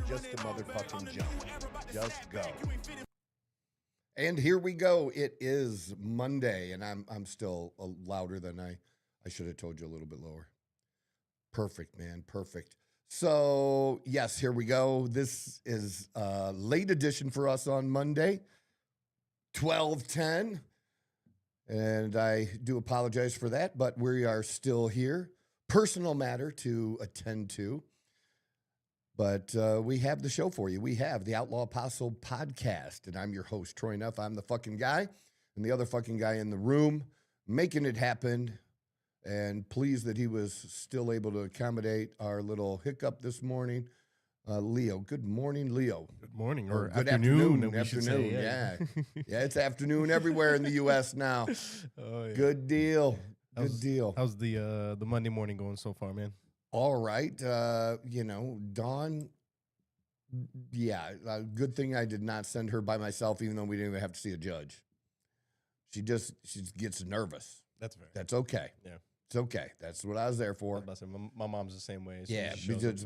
Just a motherfucking jump. Just go. And here we go. It is Monday, and I'm still louder than I should have told you a little bit lower. Perfect, man. Perfect. So, yes, here we go. This is a late edition for us on Monday, 12:10. And I do apologize for that, but we are still here. Personal matter to attend to. But we have the show for you. We have the Outlaw Apostle podcast, and I'm your host, Troy Neff. I'm the fucking guy, and the other fucking guy in the room making it happen, and pleased that he was still able to accommodate our little hiccup this morning. Leo, good morning, Leo. Good morning, or good afternoon. Afternoon, Yeah. Yeah, it's afternoon everywhere in the U.S. now. Oh, yeah. Good deal. Good deal. How's the Monday morning going so far, man? All right. Dawn, good thing I did not send her by myself, even though we didn't even have to see a judge. She gets nervous. That's fair. That's okay. Yeah. It's okay. That's what I was there for. My mom's the same way. Yeah,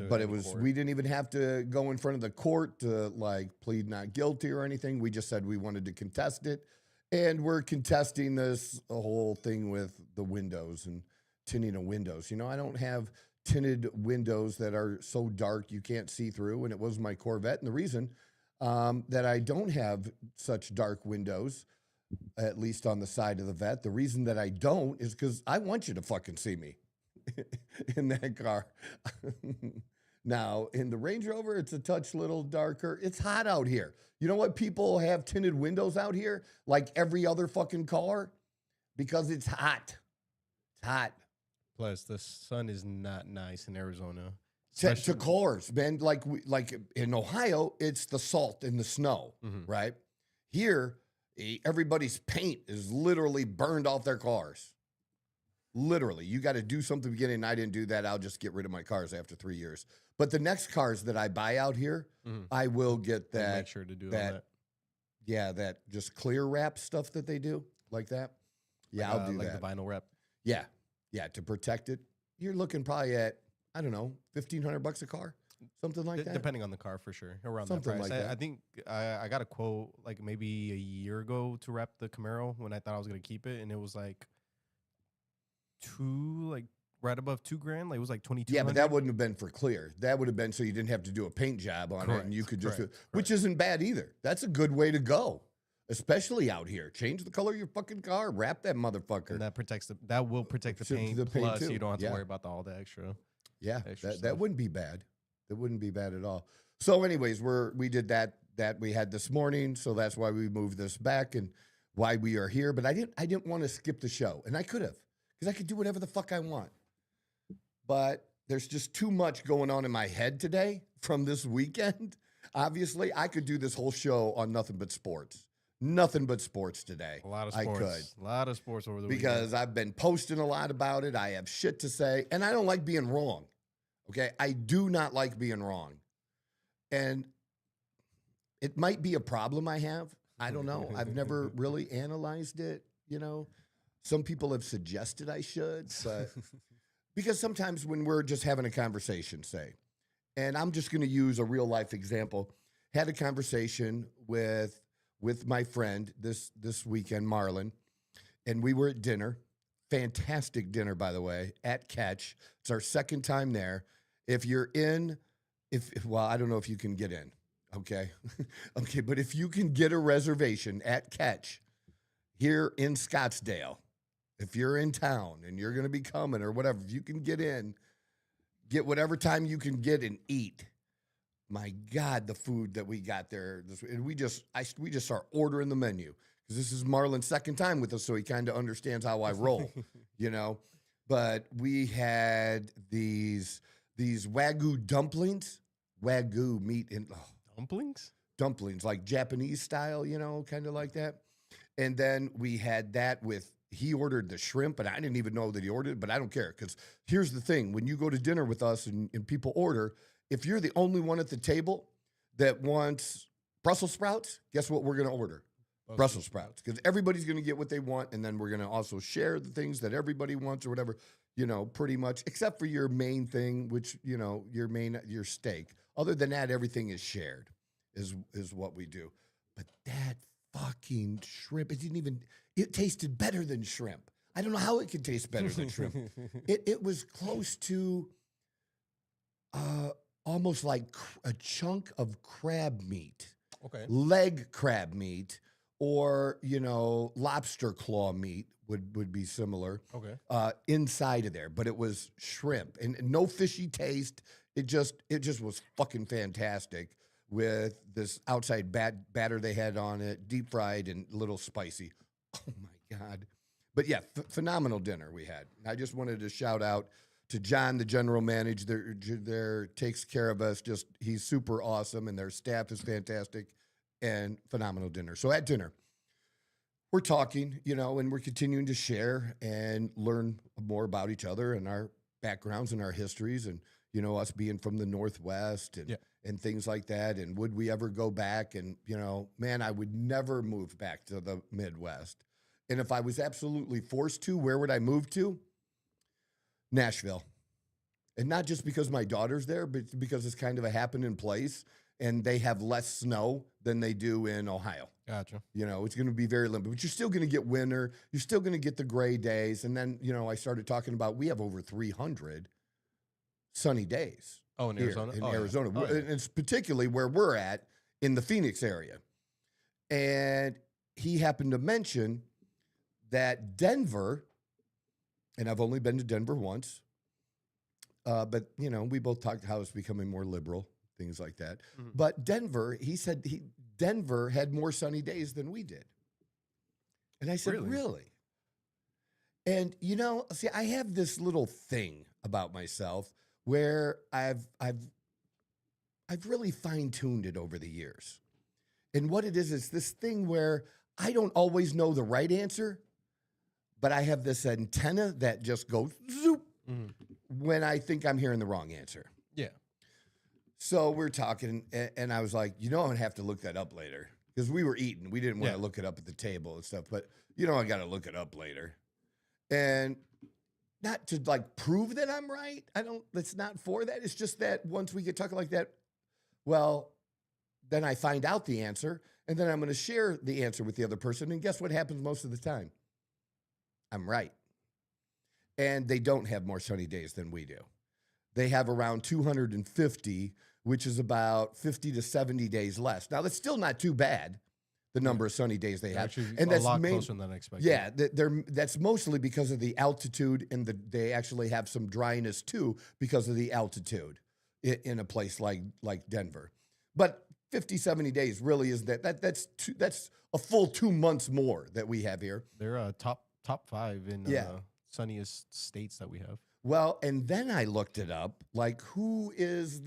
but we didn't even have to go in front of the court to plead not guilty or anything. We just said we wanted to contest it. And we're contesting this whole thing with the windows and tinting of windows. I don't have tinted windows that are so dark you can't see through, and it was my Corvette. And the reason that I don't have such dark windows, at least on the side of the vet, the reason that I don't is because I want you to fucking see me in that car. Now, in the Range Rover, it's a touch little darker. It's hot out here. You know what? People have tinted windows out here like every other fucking car because it's hot. It's hot. Plus, the sun is not nice in Arizona. To cars, man. Like in Ohio, it's the salt and the snow, right? Here, everybody's paint is literally burned off their cars. Literally. You got to do something beginning. I didn't do that. I'll just get rid of my cars after 3 years. But the next cars that I buy out here, I will get that. Make sure to do that. Yeah, that just clear wrap stuff that they do like that. Yeah, I'll do that. Like the vinyl wrap. Yeah. Yeah, to protect it. You're looking probably at, I don't know, $1,500 a car, something like that. Depending on the car, for sure, around something that price. like that. I think I got a quote like maybe a year ago to wrap the Camaro when I thought I was gonna keep it, and it was like right above $2,000. Like it was like 22. Yeah, but that wouldn't have been for clear. That would have been so you didn't have to do a paint job on it, and you could just do it, which isn't bad either. That's a good way to go. Especially out here. Change the color of your fucking car. Wrap that motherfucker. And that will protect the paint. Plus, you don't have to worry about all the extra. Yeah, that wouldn't be bad. That wouldn't be bad at all. So anyways, we did that we had this morning. So that's why we moved this back and why we are here. But I didn't want to skip the show. And I could have. Because I could do whatever the fuck I want. But there's just too much going on in my head today from this weekend. Obviously, I could do this whole show on nothing but sports. Nothing but sports today. A lot of sports. I could. A lot of sports over the weekend. Because I've been posting a lot about it. I have shit to say. And I don't like being wrong. Okay? I do not like being wrong. And it might be a problem I have. I don't know. I've never really analyzed it, Some people have suggested I should, but because sometimes when we're just having a conversation, say, and I'm just going to use a real life example, had a conversation with my friend this weekend, Marlon, and we were at dinner. Fantastic dinner, by the way, at Catch. It's our second time there. If you're in, well, I don't know if you can get in, okay? Okay, but if you can get a reservation at Catch here in Scottsdale, if you're in town and you're going to be coming or whatever, if you can get in, get whatever time you can get and eat. My God, the food that we got there. We just start ordering the menu because this is Marlon's second time with us, so he kind of understands how I roll, But we had these Wagyu dumplings, Wagyu meat in dumplings like Japanese style, kind of like that. And then we had that with. He ordered the shrimp, and I didn't even know that he ordered it, but I don't care because here's the thing: when you go to dinner with us and people order. If you're the only one at the table that wants Brussels sprouts, guess what we're going to order? Brussels sprouts. Because everybody's going to get what they want, and then we're going to also share the things that everybody wants or whatever. you know, pretty much, except for your main thing, which, you know, your steak. Other than that, everything is shared, is what we do. But that fucking shrimp, it tasted better than shrimp. I don't know how it could taste better than shrimp. It was close to almost like a chunk of crab meat, Okay. leg crab meat, or, you know, lobster claw meat would be similar. Okay. Inside of there, but it was shrimp and no fishy taste. It just was fucking fantastic with this outside batter they had on it, deep fried and a little spicy. Oh my God. But yeah, phenomenal dinner we had. I just wanted to shout out to John, the general manager there, takes care of us. He's super awesome, and their staff is fantastic, and phenomenal dinner. So at dinner, we're talking, you know, and we're continuing to share and learn more about each other and our backgrounds and our histories, and, you know, us being from the Northwest and things like that. And would we ever go back? And, you know, man, I would never move back to the Midwest. And if I was absolutely forced to, where would I move to? Nashville. And not just because my daughter's there, but because it's kind of a happening place and they have less snow than they do in Ohio. Gotcha. You know, it's going to be very limited, but you're still going to get winter. You're still going to get the gray days. And then, you know, I started talking about, we have over 300 sunny days. Oh, in Arizona? In Oh, Arizona. Yeah. Oh, yeah. And it's particularly where we're at in the Phoenix area. And he happened to mention that Denver, and I've only been to Denver once, but, you know, we both talked how it's becoming more liberal, things like that. Mhm. But Denver, he said Denver had more sunny days than we did. And I said, really? And, you know, see, I have this little thing about myself where I've really fine-tuned it over the years. And what it is this thing where I don't always know the right answer, but I have this antenna that just goes zoop when I think I'm hearing the wrong answer. Yeah. So we're talking, and I was like, you know, I'm gonna have to look that up later because we were eating. We didn't want to look it up at the table and stuff, but you know, I got to look it up later, and not to like prove that I'm right. It's not for that. It's just that once we get talking like that, well, then I find out the answer, and then I'm going to share the answer with the other person, and guess what happens most of the time? I'm right. And they don't have more sunny days than we do. They have around 250, which is about 50 to 70 days less. Now, that's still not too bad, the number of sunny days they have. Actually, and that's a lot closer than I expected. Yeah, that's mostly because of the altitude, and they actually have some dryness too because of the altitude in a place like Denver. But 50, 70 days really is that's a full 2 months more that we have here. They're top 5 in sunniest states that we have. Well, and then I looked it up, like who gets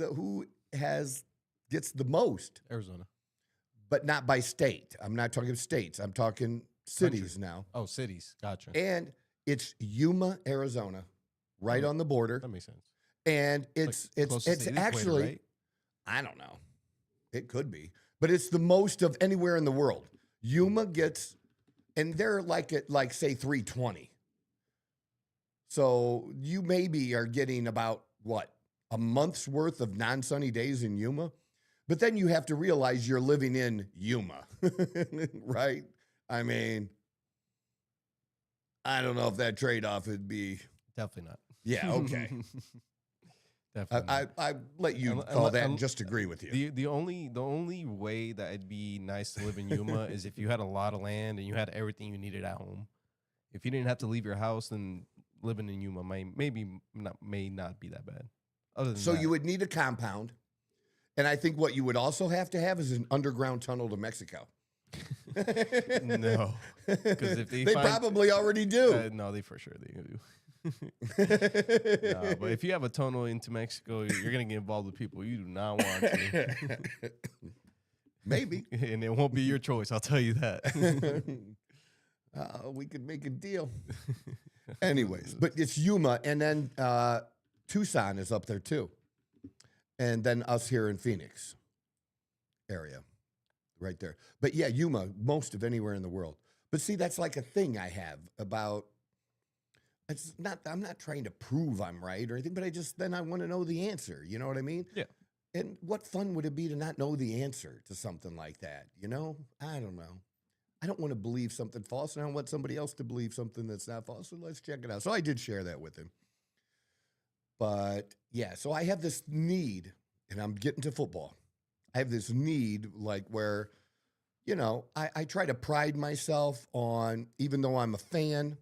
the most? Arizona. But not by state. I'm not talking states. I'm talking cities now. Oh, cities. Gotcha. And it's Yuma, Arizona, right on the border. That makes sense. And it's actually, right? I don't know. It could be, but it's the most of anywhere in the world. Yuma gets, and they're like at say 320. So you maybe are getting about a month's worth of non-sunny days in Yuma, but then you have to realize you're living in Yuma, right? I mean, I don't know if that trade-off would be. Definitely not. Yeah. Okay. Definitely. I let you call that and just agree with you. The only way that it'd be nice to live in Yuma is if you had a lot of land and you had everything you needed at home. If you didn't have to leave your house, then living in Yuma may not be that bad. Other than so that, you would need a compound, and I think what you would also have to have is an underground tunnel to Mexico. No, because if they probably already do. No, they for sure they do. No, but if you have a tunnel into Mexico, you're gonna get involved with people you do not want to. Maybe, and it won't be your choice. I'll tell you that. We could make a deal. Anyways, but it's Yuma, and then Tucson is up there too, and then us here in Phoenix area, right there. But yeah, Yuma, most of anywhere in the world. But see, that's like a thing I have about. It's not. I'm not trying to prove I'm right or anything, but I want to know the answer. You know what I mean? Yeah. And what fun would it be to not know the answer to something like that? You know, I don't know. I don't want to believe something false, and I don't want somebody else to believe something that's not false. So let's check it out. So I did share that with him. But yeah, so I have this need, and I'm getting to football. I have this need, like where, you know, I try to pride myself on, even though I'm a fan,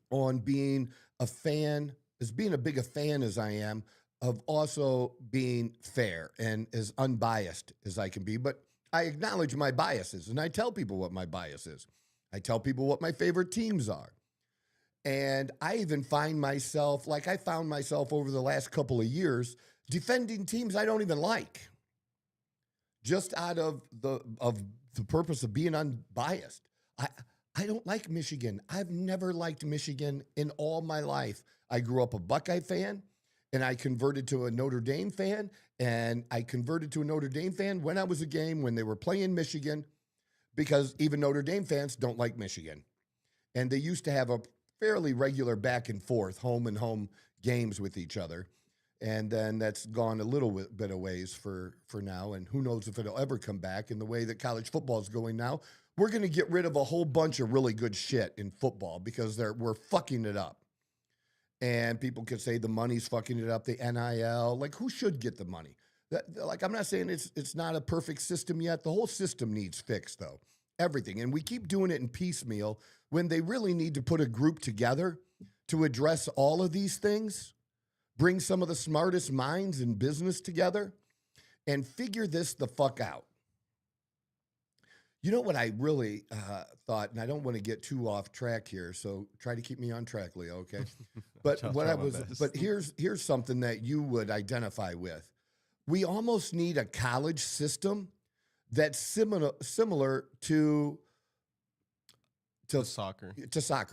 on being a fan, as being a big a fan as I am, of also being fair and as unbiased as I can be. But I acknowledge my biases, and I tell people what my bias is. I tell people what my favorite teams are. And I even find myself, like I found myself over the last couple of years, defending teams I don't even like, just out of the purpose of being unbiased. I don't like Michigan. I've never liked Michigan in all my life. I grew up a Buckeye fan, and I converted to a Notre Dame fan, and I converted to a Notre Dame fan when I was a game when they were playing Michigan, because even Notre Dame fans don't like Michigan. And they used to have a fairly regular back and forth, home and home games with each other. And then that's gone a little bit of ways for now. And who knows if it'll ever come back. In the way that college football is going now, we're going to get rid of a whole bunch of really good shit in football because we're fucking it up. And people could say the money's fucking it up, the NIL. Like, who should get the money? Like, I'm not saying it's not a perfect system yet. The whole system needs fixed, though. Everything. And we keep doing it in piecemeal when they really need to put a group together to address all of these things, bring some of the smartest minds in business together, and figure this the fuck out. You know what I really thought, and I don't want to get too off track here, so try to keep me on track, Leo, okay? But but here's something that you would identify with. We almost need a college system that's similar to soccer,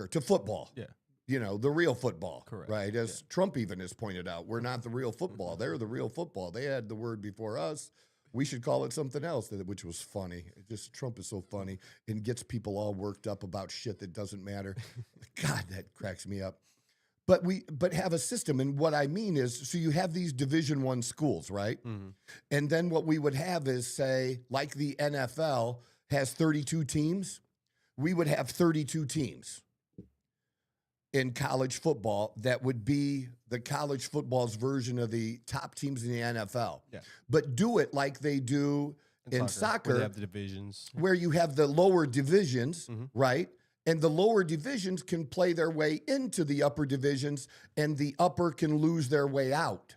to football. Yeah. You know, the real football. Correct. Right? As Trump even has pointed out, we're not the real football. They're the real football. They had the word before us. We should call it something else, which was funny. Trump is so funny and gets people all worked up about shit that doesn't matter. God, that cracks me up. But have a system, and what I mean is, so you have these Division I schools, right? Mm-hmm. And then what we would have is, say, like the NFL has 32 teams, we would have 32 teams in college football that would be the college football's version of the top teams in the NFL. Yeah. But do it like they do in soccer, where they have the divisions, where you have the lower divisions, mm-hmm. right? And the lower divisions can play their way into the upper divisions, and the upper can lose their way out.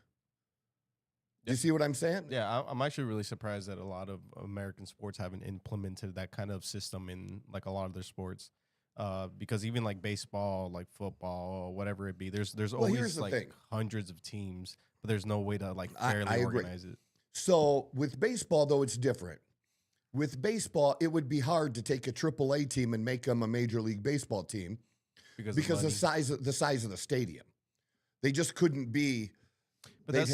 You see what I'm saying? Yeah, I'm actually really surprised that a lot of American sports haven't implemented that kind of system in like a lot of their sports. Because even like baseball, like football, whatever it be, there's always like hundreds of teams, but there's no way to like fairly organize it. So with baseball, though, it's different. With baseball, it would be hard to take a AAA team and make them a Major League Baseball team because the size of the stadium. They just couldn't be. But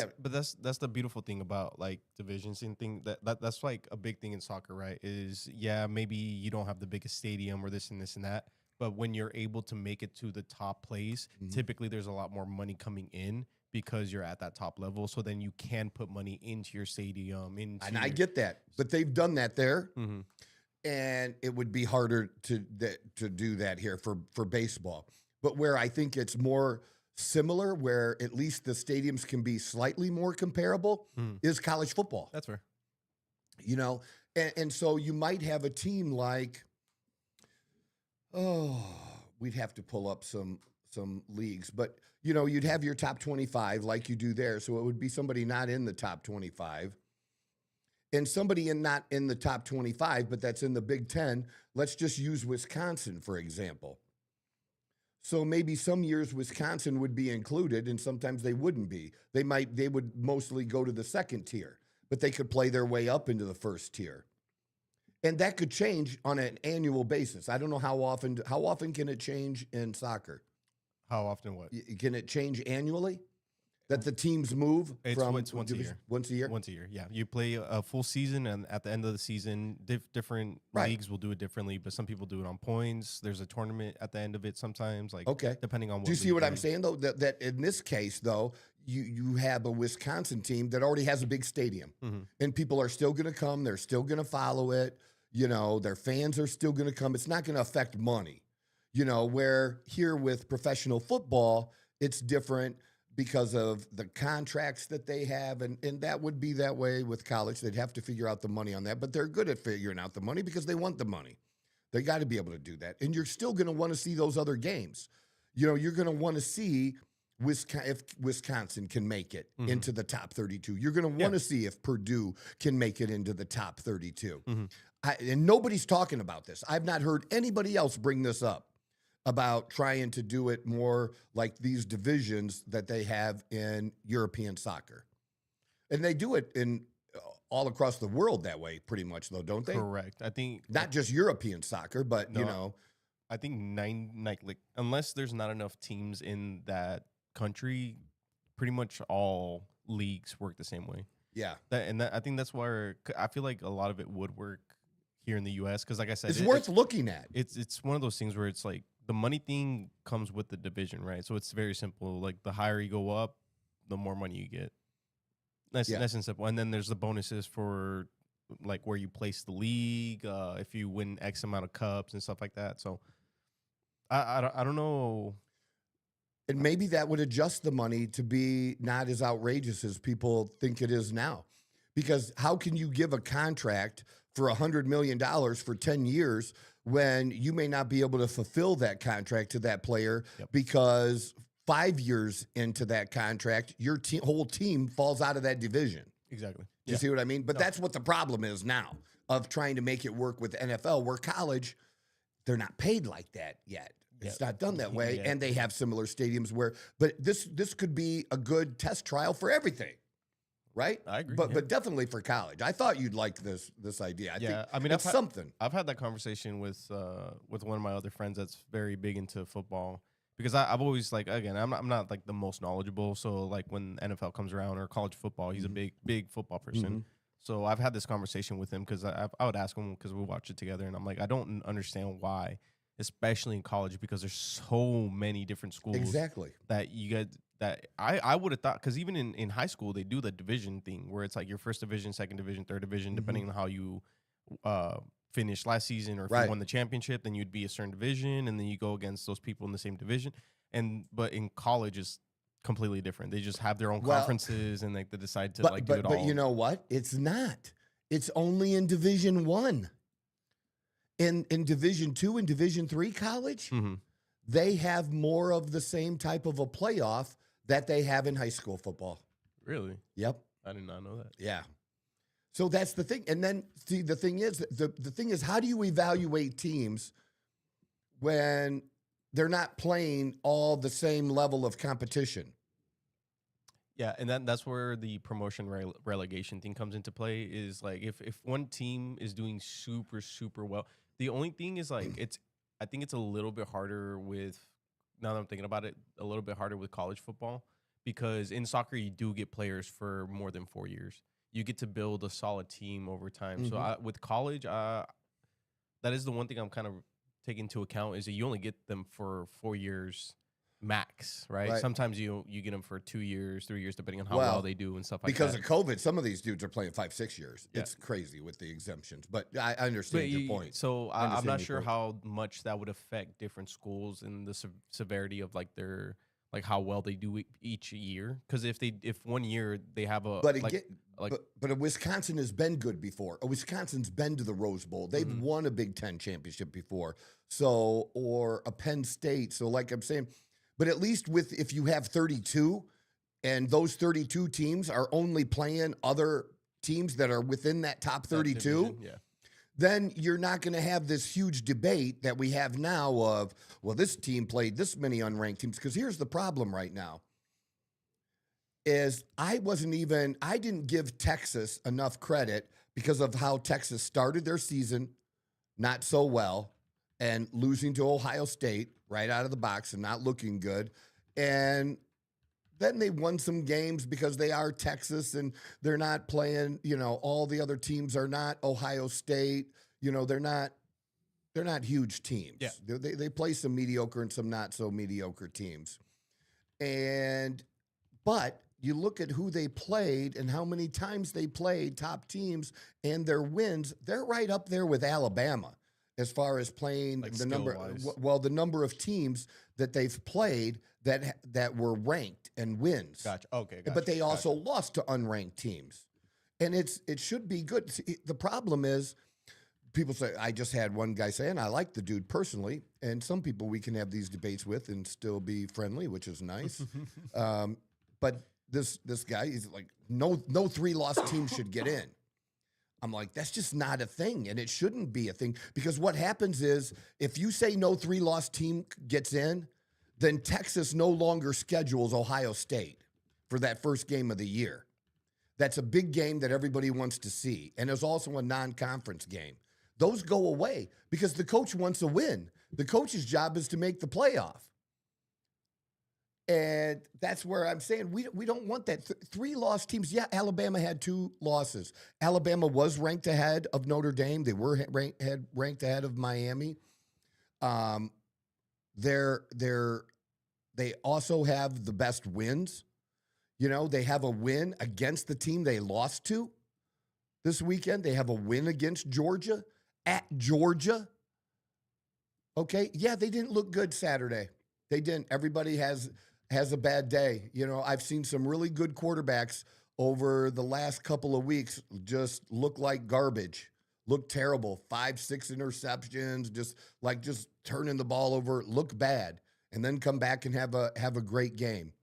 that's the beautiful thing about like divisions and thing that's like a big thing in soccer, right? Is maybe you don't have the biggest stadium or this and this and that, but when you're able to make it to the top place, mm-hmm. typically there's a lot more money coming in because you're at that top level. So then you can put money into your stadium. And I get that, but they've done that there, mm-hmm. and it would be harder to do that here for baseball. But where I think it's more similar, where at least the stadiums can be slightly more comparable, is college football. That's fair. You know, and so you might have a team like, we'd have to pull up some leagues, but you know, you'd have your top 25 like you do there. So it would be somebody not in the top 25 and somebody not in the top 25, but that's in the Big Ten. Let's just use Wisconsin, for example. So maybe some years Wisconsin would be included and sometimes they wouldn't be. They would mostly go to the second tier, but they could play their way up into the first tier. And that could change on an annual basis. I don't know how often can it change in soccer? How often what? Can it change annually? that the teams move It's from once a division- year. Once a year. Once a year, yeah. You play a full season, and at the end of the season, different Right. leagues will do it differently. But some people do it on points. There's a tournament at the end of it sometimes, like Okay. depending on what. Do you see league what you're I'm in. saying though? That in this case though, you have a Wisconsin team that already has a big stadium, Mhm. and people are still going to come. They're still going to follow it. You know, their fans are still going to come. It's not going to affect money. You know, where here with professional football, it's different because of the contracts that they have, and that would be that way with college. They'd have to figure out the money on that, but they're good at figuring out the money because they want the money. They got to be able to do that, and you're still going to want to see those other games. You know, you're going to want to see if Wisconsin can make it Mhm. into the top 32. You're going to want to see if Purdue can make it into the top 32. Mhm. And nobody's talking about this. I've not heard anybody else bring this up about trying to do it more like these divisions that they have in European soccer. And they do it in all across the world that way pretty much though, don't they? Correct. I think Not just European soccer, but you No. know, I think like unless there's not enough teams in that country, pretty much all leagues work the same way. yeah. I think that's where I feel like a lot of it would work here in the U.S. Because, like I said, It's worth looking at. it's one of those things where it's like the money thing comes with the division, right? So it's very simple. Like the higher you go up, the more money you get. That's Yeah. nice and simple. And then there's the bonuses for like where you place the league, if you win X amount of cups and stuff like that. So I don't know. And maybe that would adjust the money to be not as outrageous as people think it is now. Because how can you give a contract for $100 million for 10 years when you may not be able to fulfill that contract to that player Yep. because 5 years into that contract, your whole team falls out of that division? Exactly. Do you see what I mean? But No. that's what the problem is now of trying to make it work with NFL, where college, they're not paid like that yet. It's not done that way, Yeah. and they have similar stadiums but this could be a good test trial for everything, right? I agree, But yeah. but definitely for college. I thought you'd like this idea. I think I mean, it's something. I've had that conversation with one of my other friends that's very big into football because I've always like again I'm not like the most knowledgeable, so like when NFL comes around or college football, he's a big football person. Mhm. So I've had this conversation with him because I would ask him because we watch it together, and I'm like I don't understand why, especially in college, because there's so many different schools Exactly. that you get that I would have thought, because even in high school they do the division thing where it's like your first division, second division, third division, depending on how you finished last season, or if Right. you won the championship, then you'd be a certain division, and then you go against those people in the same division. But in college is completely different. They just have their own Well, conferences, and like they decide to But like do but it but all. you know what? It's not. It's only in Division 1. In Division 2 and Division 3 college, Mhm. they have more of the same type of a playoff that they have in high school football. Really, Yep. I did not know that. Yeah. So that's the thing. And then see, the thing is, the thing is, how do you evaluate teams when they're not playing all the same level of competition? Yeah, and that's where the promotion relegation thing comes into play. Is like if one team is doing super well, the only thing is like I think it's a little bit harder with, now that I'm thinking about it, a little bit harder with college football, because in soccer you do get players for more than 4 years. You get to build a solid team over time. So with college, that is the one thing I'm kind of taking into account, is that you only get them for 4 years max, right? Right. Sometimes you get them for 2 years, 3 years, depending on how Well, well they do and stuff like Because that. of COVID, some of these dudes are playing 5-6 years. Yeah. It's crazy with the exemptions, but I understand your point. So I I'm understand not your sure point. how much that would affect different schools and the severity of like their, like how well they do each year. Because if 1 year they have a But like, again, but a Wisconsin has been good before. A Wisconsin's been to the Rose Bowl. They've won a Big Ten championship before. So, or a Penn State. So, like I'm saying, but at least if you have 32, and those 32 teams are only playing other teams that are within that top that 32, division, yeah. then you're not going to have this huge debate that we have now of, well, this team played this many unranked teams. Because here's the problem right now, is I didn't give Texas enough credit because of how Texas started their season not so well and losing to Ohio State right out of the box and not looking good. And then they won some games because they are Texas and they're not playing, all the other teams are not Ohio State. They're not huge teams. Yeah. They play some mediocre and some not so mediocre teams. But you look at who they played and how many times they played top teams and their wins, they're right up there with Alabama as far as playing Like the number. skill-wise. Well, the number of teams that they've played that were ranked and wins. Gotcha. Okay. Gotcha. But they also lost to unranked teams. And it should be good. See, the problem is people say, I just had one guy saying, I like the dude personally. And some people we can have these debates with and still be friendly, which is nice. But this guy, he's like, no 3-loss team should get in. I'm like, that's just not a thing. And it shouldn't be a thing. Because what happens is if you say no 3-loss team gets in, then Texas no longer schedules Ohio State for that first game of the year. That's a big game that everybody wants to see. And there's also a non-conference game. Those go away because the coach wants a win. The coach's job is to make the playoff. And that's where I'm saying we don't want that. 3-loss teams. Yeah, Alabama had 2 losses. Alabama was ranked ahead of Notre Dame. They were ranked ahead of Miami. They also have the best wins. They have a win against the team they lost to this weekend. They have a win against Georgia, at Georgia. Okay, yeah, they didn't look good Saturday. They didn't. Everybody has a bad day. I've seen some really good quarterbacks over the last couple of weeks just look like garbage. Look terrible. 5-6 interceptions, just turning the ball over, look bad, and then come back and have a great game,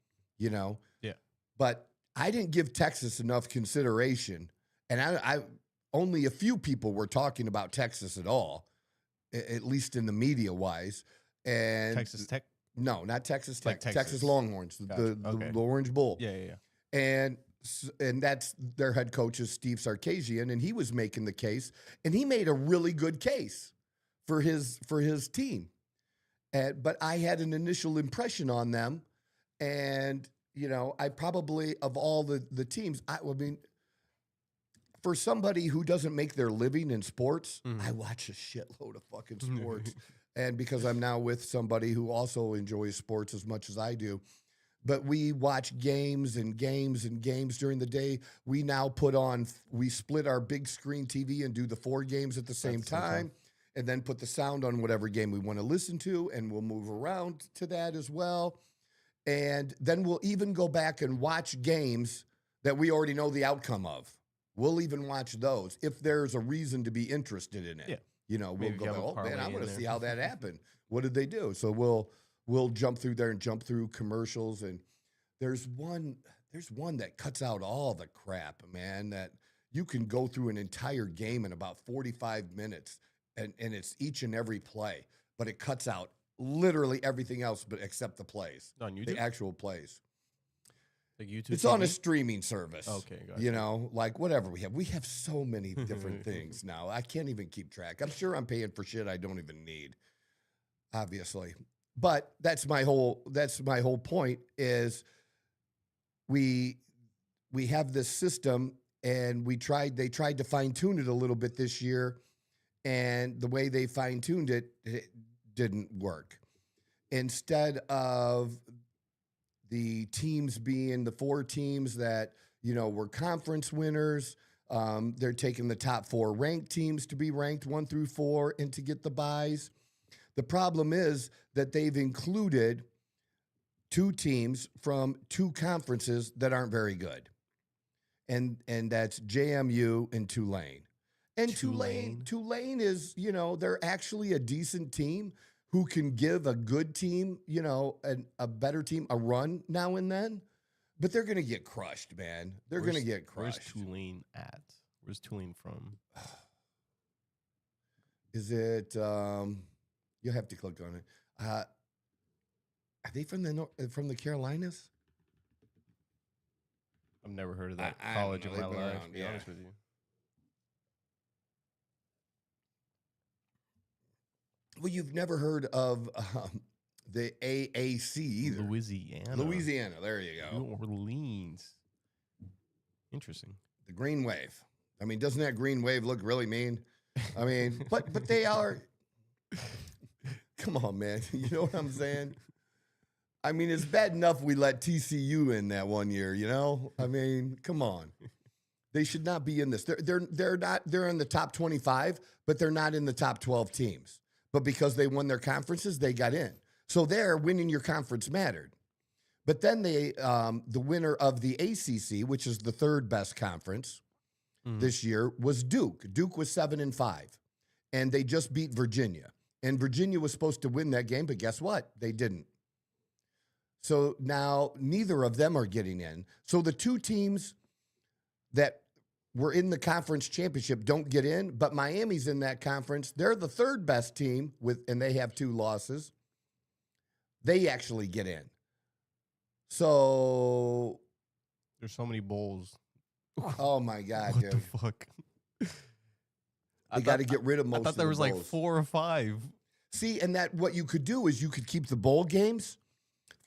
Yeah. But I didn't give Texas enough consideration, and I only a few people were talking about Texas at all, at least in the media wise. And Texas Tech. No, not Texas Tech. Like Texas. Texas Longhorns, Gotcha. the Orange Bowl. Yeah. And that's their head coach is Steve Sarkisian, and he was making the case, and he made a really good case for his team. But I had an initial impression on them, and I probably of all the teams, I mean, for somebody who doesn't make their living in sports, I watch a shitload of fucking sports, and because I'm now with somebody who also enjoys sports as much as I do. But we watch games and games and games during the day. We now we split our big screen TV and do the 4 games at the same time, and then put the sound on whatever game we want to listen to, and we'll move around to that as well. And then we'll even go back and watch games that we already know the outcome of. We'll even watch those if there's a reason to be interested in it. Yeah. We'll Maybe go, have a oh man, I parlay want in to there. see how that happened. What did they do? So we'll jump through there and jump through commercials. And there's one that cuts out all the crap, man, that you can go through an entire game in about 45 minutes and it's each and every play, but it cuts out literally everything else but except the plays. On YouTube? The actual plays. Like YouTube. It's on a TV? streaming service. Okay, gotcha. Like whatever we have. We have so many different things now. I can't even keep track. I'm sure I'm paying for shit I don't even need, obviously. But that's my whole point is we have this system, and they tried to fine-tune it a little bit this year, and the way they fine-tuned it didn't work. Instead of the teams being the 4 teams that, were conference winners, they're taking the top 4 ranked teams to be ranked 1 through 4 and to get the buys. The problem is that they've included 2 teams from 2 conferences that aren't very good. And that's JMU and Tulane. And Tulane is, they're actually a decent team who can give a good team, a better team a run now and then. But they're going to get crushed, man. They're going to get crushed. Where's Tulane at? Where's Tulane from? Is it, you'll have to click on it. Are they from the Carolinas? I've never heard of that I college don't in know. my They've been life, around, to be yeah. honest with you. Well, you've never heard of the AAC either. Louisiana. There you go. New Orleans. Interesting. The Green Wave. I mean, doesn't that Green Wave look really mean? I mean, but they are. Come on, man. You know what I'm saying? I mean, it's bad enough we let TCU in that one year, you know? I mean, come on. They should not be in this. They're not. They're in the top 25, but they're not in the top 12 teams. But because they won their conferences, they got in. So there, winning your conference mattered. But then the winner of the ACC, which is the third best conference this year, was Duke. Duke was 7-5, and they just beat Virginia. And Virginia was supposed to win that game, but guess what? They didn't. So now neither of them are getting in. So the two teams that were in the conference championship don't get in, but Miami's in that conference. They're the third best team and they have 2 losses. They actually get in. So there's so many bowls. Oh my God, what dude. the fuck? They got to get rid of most of the I thought there was bowls. like 4 or 5. See, and that what you could do is you could keep the bowl games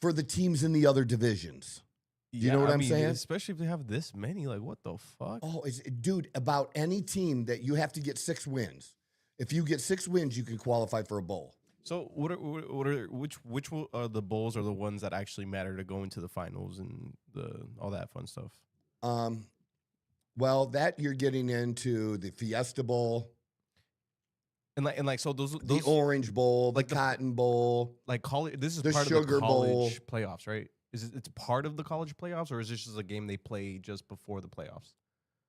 for the teams in the other divisions. You know what I'm saying? Especially if they have this many. Like, what the fuck? Oh, dude, about any team that you have to get 6 wins. If you get 6 wins, you can qualify for a bowl. So which are the bowls are the ones that actually matter to go into the finals and all that fun stuff? Well, that you're getting into the Fiesta Bowl. And like so those the Orange Bowl, like the Cotton Bowl, like college. This is the part Sugar of the Bowl. college playoffs, right? It's part of the college playoffs, or is this just a game they play just before the playoffs?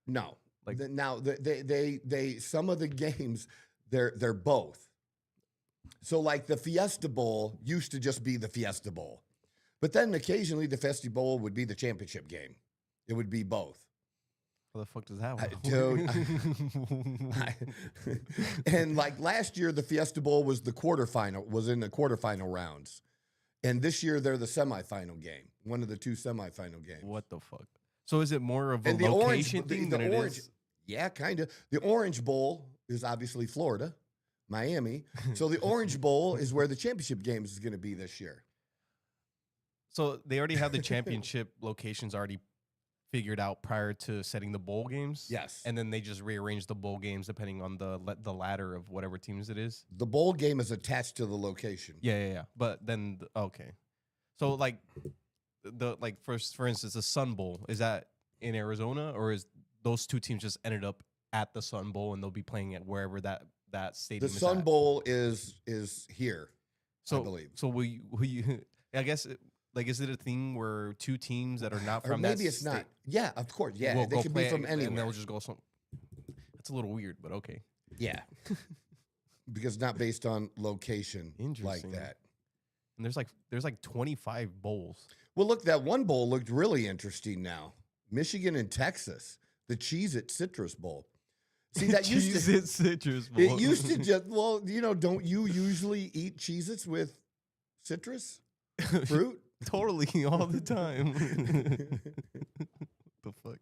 No, like now they some of the games they're both. So like the Fiesta Bowl used to just be the Fiesta Bowl, but then occasionally the Fiesta Bowl would be the championship game. It would be both. How the fuck does that work? Dude. And like last year, the Fiesta Bowl was in the quarterfinal rounds. And this year, they're the semifinal game, one of the 2 semifinal games. What the fuck? So is it more of a and the location orange, thing the than orange, it is? Yeah, kind of. The Orange Bowl is obviously Florida, Miami. So the Orange Bowl is where the championship games is going to be this year. So they already have the championship locations already figured out prior to setting the bowl games. Yes. And then they just rearrange the bowl games depending on the ladder of whatever teams it is. The bowl game is attached to the location. Yeah. But then okay. So like for instance, the Sun Bowl, is that in Arizona, or is those 2 teams just ended up at the Sun Bowl and they'll be playing at wherever that stadium The is Sun at? Bowl is here, so, I believe. So will you I guess like, is it a thing where 2 teams that are not from or maybe it's not. Yeah, of course. Yeah, they could be from anywhere. And they'll just go some. That's a little weird, but okay. Yeah. Because not based on location like Interesting. that. And there's like 25 bowls. Well, look, that one bowl looked really interesting now. Michigan and Texas, the Cheez-It Citrus Bowl. See, that used to Cheez-It Citrus Bowl. It used to just, well, you know, don't you usually eat Cheez-Its with citrus fruit? Totally, all the time. The fuck?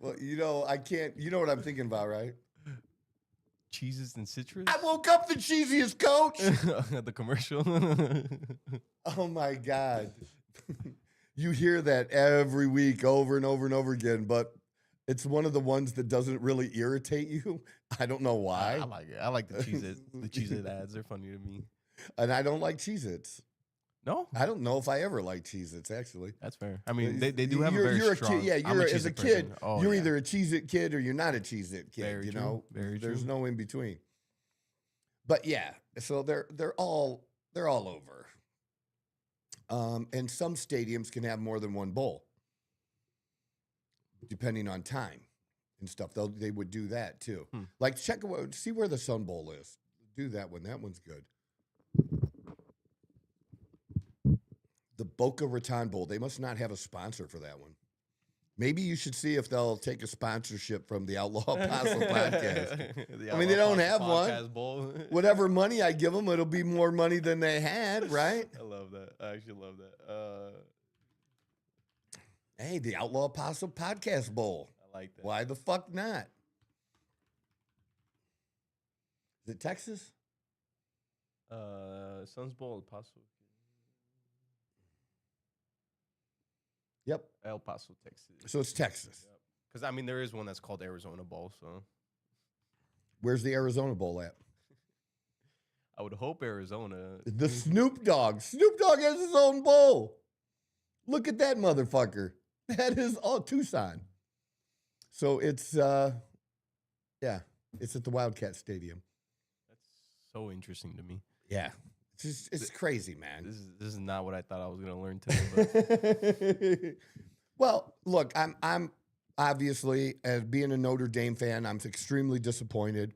Well, you know, I can't, you know what I'm thinking about, right? Cheeses and citrus? I woke up the cheesiest coach. The commercial. Oh my God. You hear that every week over and over and over again, but it's one of the ones that doesn't really irritate you. I don't know why. I like it. I like the Cheez-It ads. They're funny to me. And I don't like Cheez-Its. No? I don't know if I ever liked Cheez-Its, actually. That's fair. I mean, they do have a very strong... As a kid, Oh, you're yeah. either a Cheez-It kid or you're not a Cheez-It kid, Very you true. know? Very There's true. no in between. But yeah, so they're all over. And some stadiums can have more than one bowl, depending on time and stuff. They would do that too. Like see where the Sun Bowl is. Do that one. That one's good. The Boca Raton Bowl. They must not have a sponsor for that one. Maybe you should see if they'll take a sponsorship from the Outlaw Apostle podcast. I mean, they don't have one. Whatever money I give them, it'll be more money than they had, right? I love that. I actually love that. Hey, the Outlaw Apostle podcast bowl. I like that. Why the fuck not? Is it Texas? Suns Bowl, El Paso. Yep. El Paso, Texas. So it's Texas. Because, I mean, there is one that's called Arizona Bowl, so Where's the Arizona Bowl at? I would hope Arizona. The Snoop Dogg. Snoop Dogg has his own bowl. Look at that motherfucker. That is all Tucson. So it's, yeah, it's at the Wildcat Stadium. That's so interesting to me. Yeah. It's crazy, man. This is not what I thought I was going to learn today. But Well, look, I'm obviously, as being a Notre Dame fan, I'm extremely disappointed.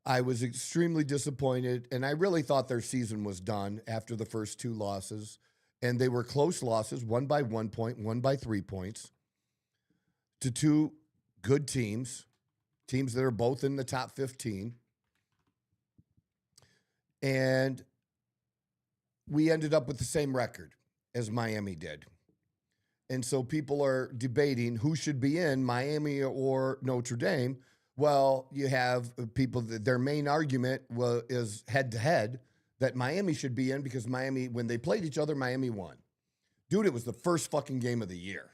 I was extremely disappointed, and I really thought their season was done after the first two losses. And they were close losses, one by 1 point, one by 3 points, to two good teams that are both in the top 15. And we ended up with the same record as Miami did. And so people are debating who should be in, Miami or Notre Dame. Well, you have people that their main argument is head-to-head that Miami should be in because Miami, when they played each other, Miami won. Dude, it was the first fucking game of the year.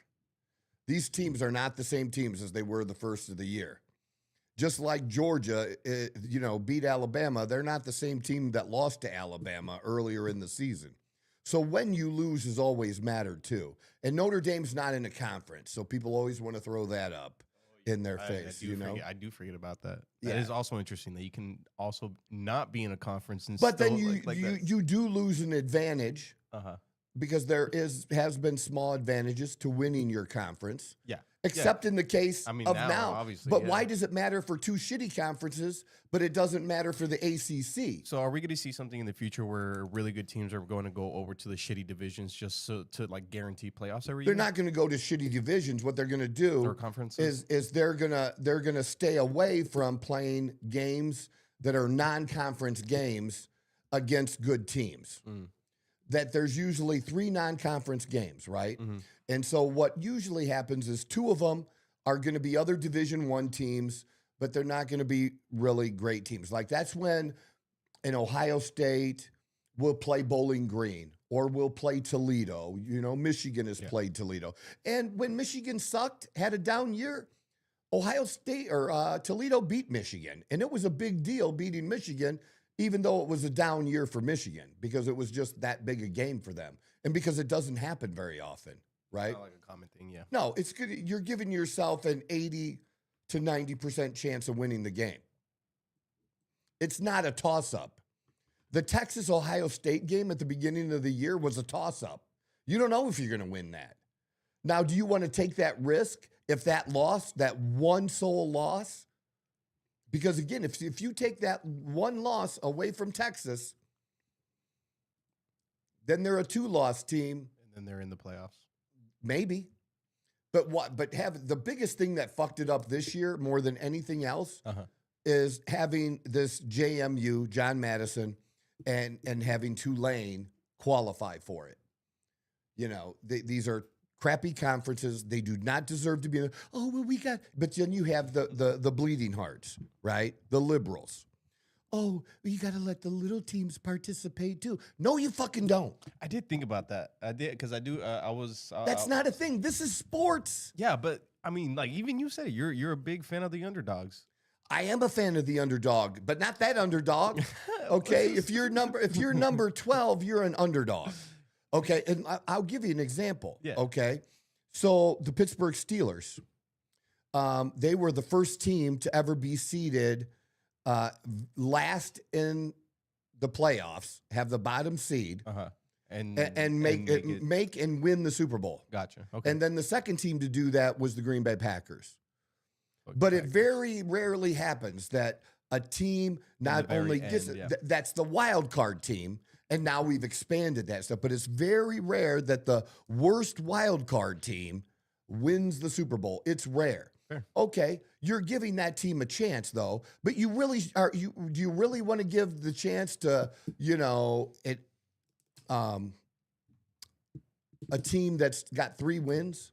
These teams are not the same teams as they were the first of the year. Just like Georgia, beat Alabama, they're not the same team that lost to Alabama earlier in the season. So when you lose has always mattered too. And Notre Dame's not in a conference, so people always want to throw that up in their face, I do forget about that. Yeah. That is also interesting that you can also not be in a conference and But then still, you do lose an advantage because there has been small advantages to winning your conference. Yeah. Except in the case I mean, of now, now. obviously, But yeah. why does it matter for two shitty conferences, but it doesn't matter for the ACC? So are we going to see something in the future where really good teams are going to go over to the shitty divisions just to like guarantee playoffs every year? They're not going to go to shitty divisions. What they're going to do Or conferences? is they're gonna stay away from playing games that are non-conference games against good teams. That there's usually 3 non-conference games, right? Mm-hmm. And so what usually happens is 2 of them are going to be other Division I teams, but they're not going to be really great teams. Like that's when an Ohio State will play Bowling Green or will play Toledo. Michigan has played Toledo. And when Michigan sucked, had a down year, Ohio State or Toledo beat Michigan. And it was a big deal beating Michigan, even though it was a down year for Michigan, because it was just that big a game for them. And because it doesn't happen very often, right? Not like a common thing, yeah. No, it's good. You're giving yourself an 80 to 90% chance of winning the game. It's not a toss-up. The Texas-Ohio State game at the beginning of the year was a toss-up. You don't know if you're going to win that. Now, do you want to take that risk if that one sole loss? Because again, if you take that one loss away from Texas, then they're a 2-loss team. And then they're in the playoffs. Maybe. But have the biggest thing that fucked it up this year more than anything else is having this JMU, John Madison, and having Tulane qualify for it. These are crappy conferences. They do not deserve to be in. But then you have the bleeding hearts, right? The liberals. Oh, you got to let the little teams participate too. No, you fucking don't. I did think about that. I did because I do. That's not a thing. This is sports. Yeah, but I mean, like even you said it. You're a big fan of the underdogs. I am a fan of the underdog, but not that underdog. Okay, if you're number 12, you're an underdog. Okay, and I'll give you an example. Yeah. Okay, so the Pittsburgh Steelers, they were the first team to ever be seeded last in the playoffs, have the bottom seed, and make and win the Super Bowl. Gotcha. Okay. And then the second team to do that was the Green Bay Packers. But it very rarely happens that a team not only gets that's the wild card team, and now we've expanded that stuff. But it's very rare that the worst wild card team wins the Super Bowl. It's rare. Fair. Okay, you're giving that team a chance though, but do you really want to give the chance to a team that's got 3 wins?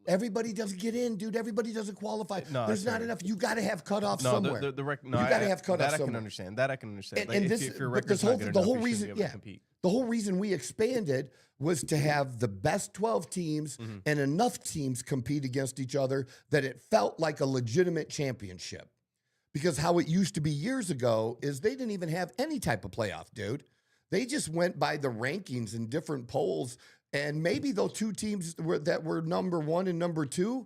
Everybody doesn't get in, dude. Everybody doesn't qualify. No, There's that's not fair. enough. You got to have cutoffs No, somewhere. no, You gotta have cutoffs that I can somewhere. understand. That I can understand. And, Like, and if, this, if your but this record's whole, not good the enough, whole you shouldn't reason, be able to yeah, compete. the whole reason we expanded was to have the best 12 teams and enough teams compete against each other that it felt like a legitimate championship. Because how it used to be years ago is they didn't even have any type of playoff, dude. They just went by the rankings in different polls, and maybe those two teams that were number 1 and number 2,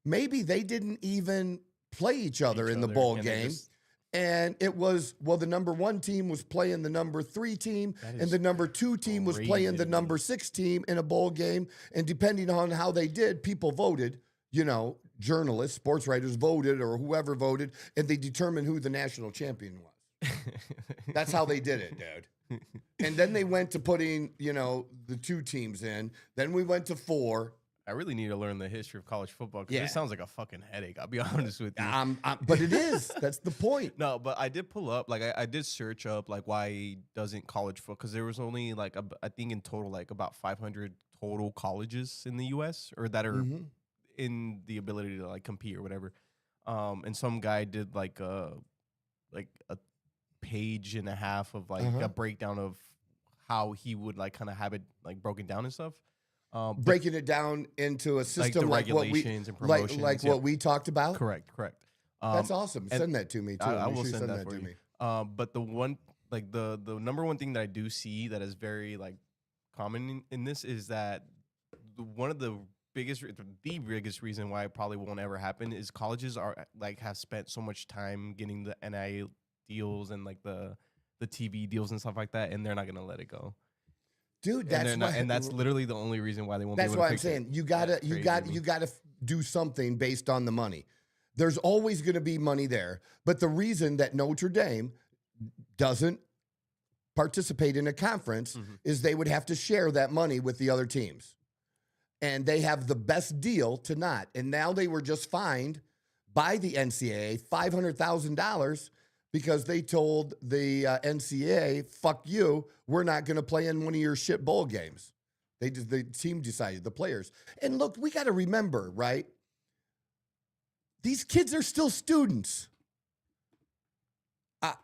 maybe they didn't even play each other in the bowl game. And it was, well, the number 1 team was playing the number 3 team, and the number 2 team was playing the number 6 team in a bowl game. And depending on how they did, people voted, you know, journalists, sports writers voted, or whoever voted, and they determined who the national champion was. That's how they did it, dude. And then they went to putting, you know, the 2 teams in. Then we went to 4. I really need to learn the history of college football because Yeah. it sounds like a fucking headache. I'll be honest with you. But it is. That's the point. No, but I did pull up, like I did search up, like why doesn't college football? Because there was only like I think in total like about 500 total colleges in the U.S. or that are in the ability to like compete or whatever. And some guy did like a page and a half of like a breakdown of how he would like kind of have it like broken down and stuff. Breaking it down into a system like the like what we regulations and promotions, like what we talked about. Correct. That's awesome. and Send that to me too. I Make will sure you send that for to you. me. But the one, like the number one thing that I do see that is very like common in this is that one of the biggest reason why it probably won't ever happen is colleges are like have spent so much time getting the NIL deals and like the TV deals and stuff like that, and they're not gonna let it go. Dude, that's literally the only reason why they won't. That's be able why to I'm fix saying it. you gotta do something based on the money. There's always going to be money there, but the reason that Notre Dame doesn't participate in a conference is they would have to share that money with the other teams, and they have the best deal to not. And now they were just fined by the NCAA $500,000 because they told the NCAA, "Fuck you, we're not going to play in one of your shit bowl games." The team decided, the players. And look, we got to remember, right? These kids are still students.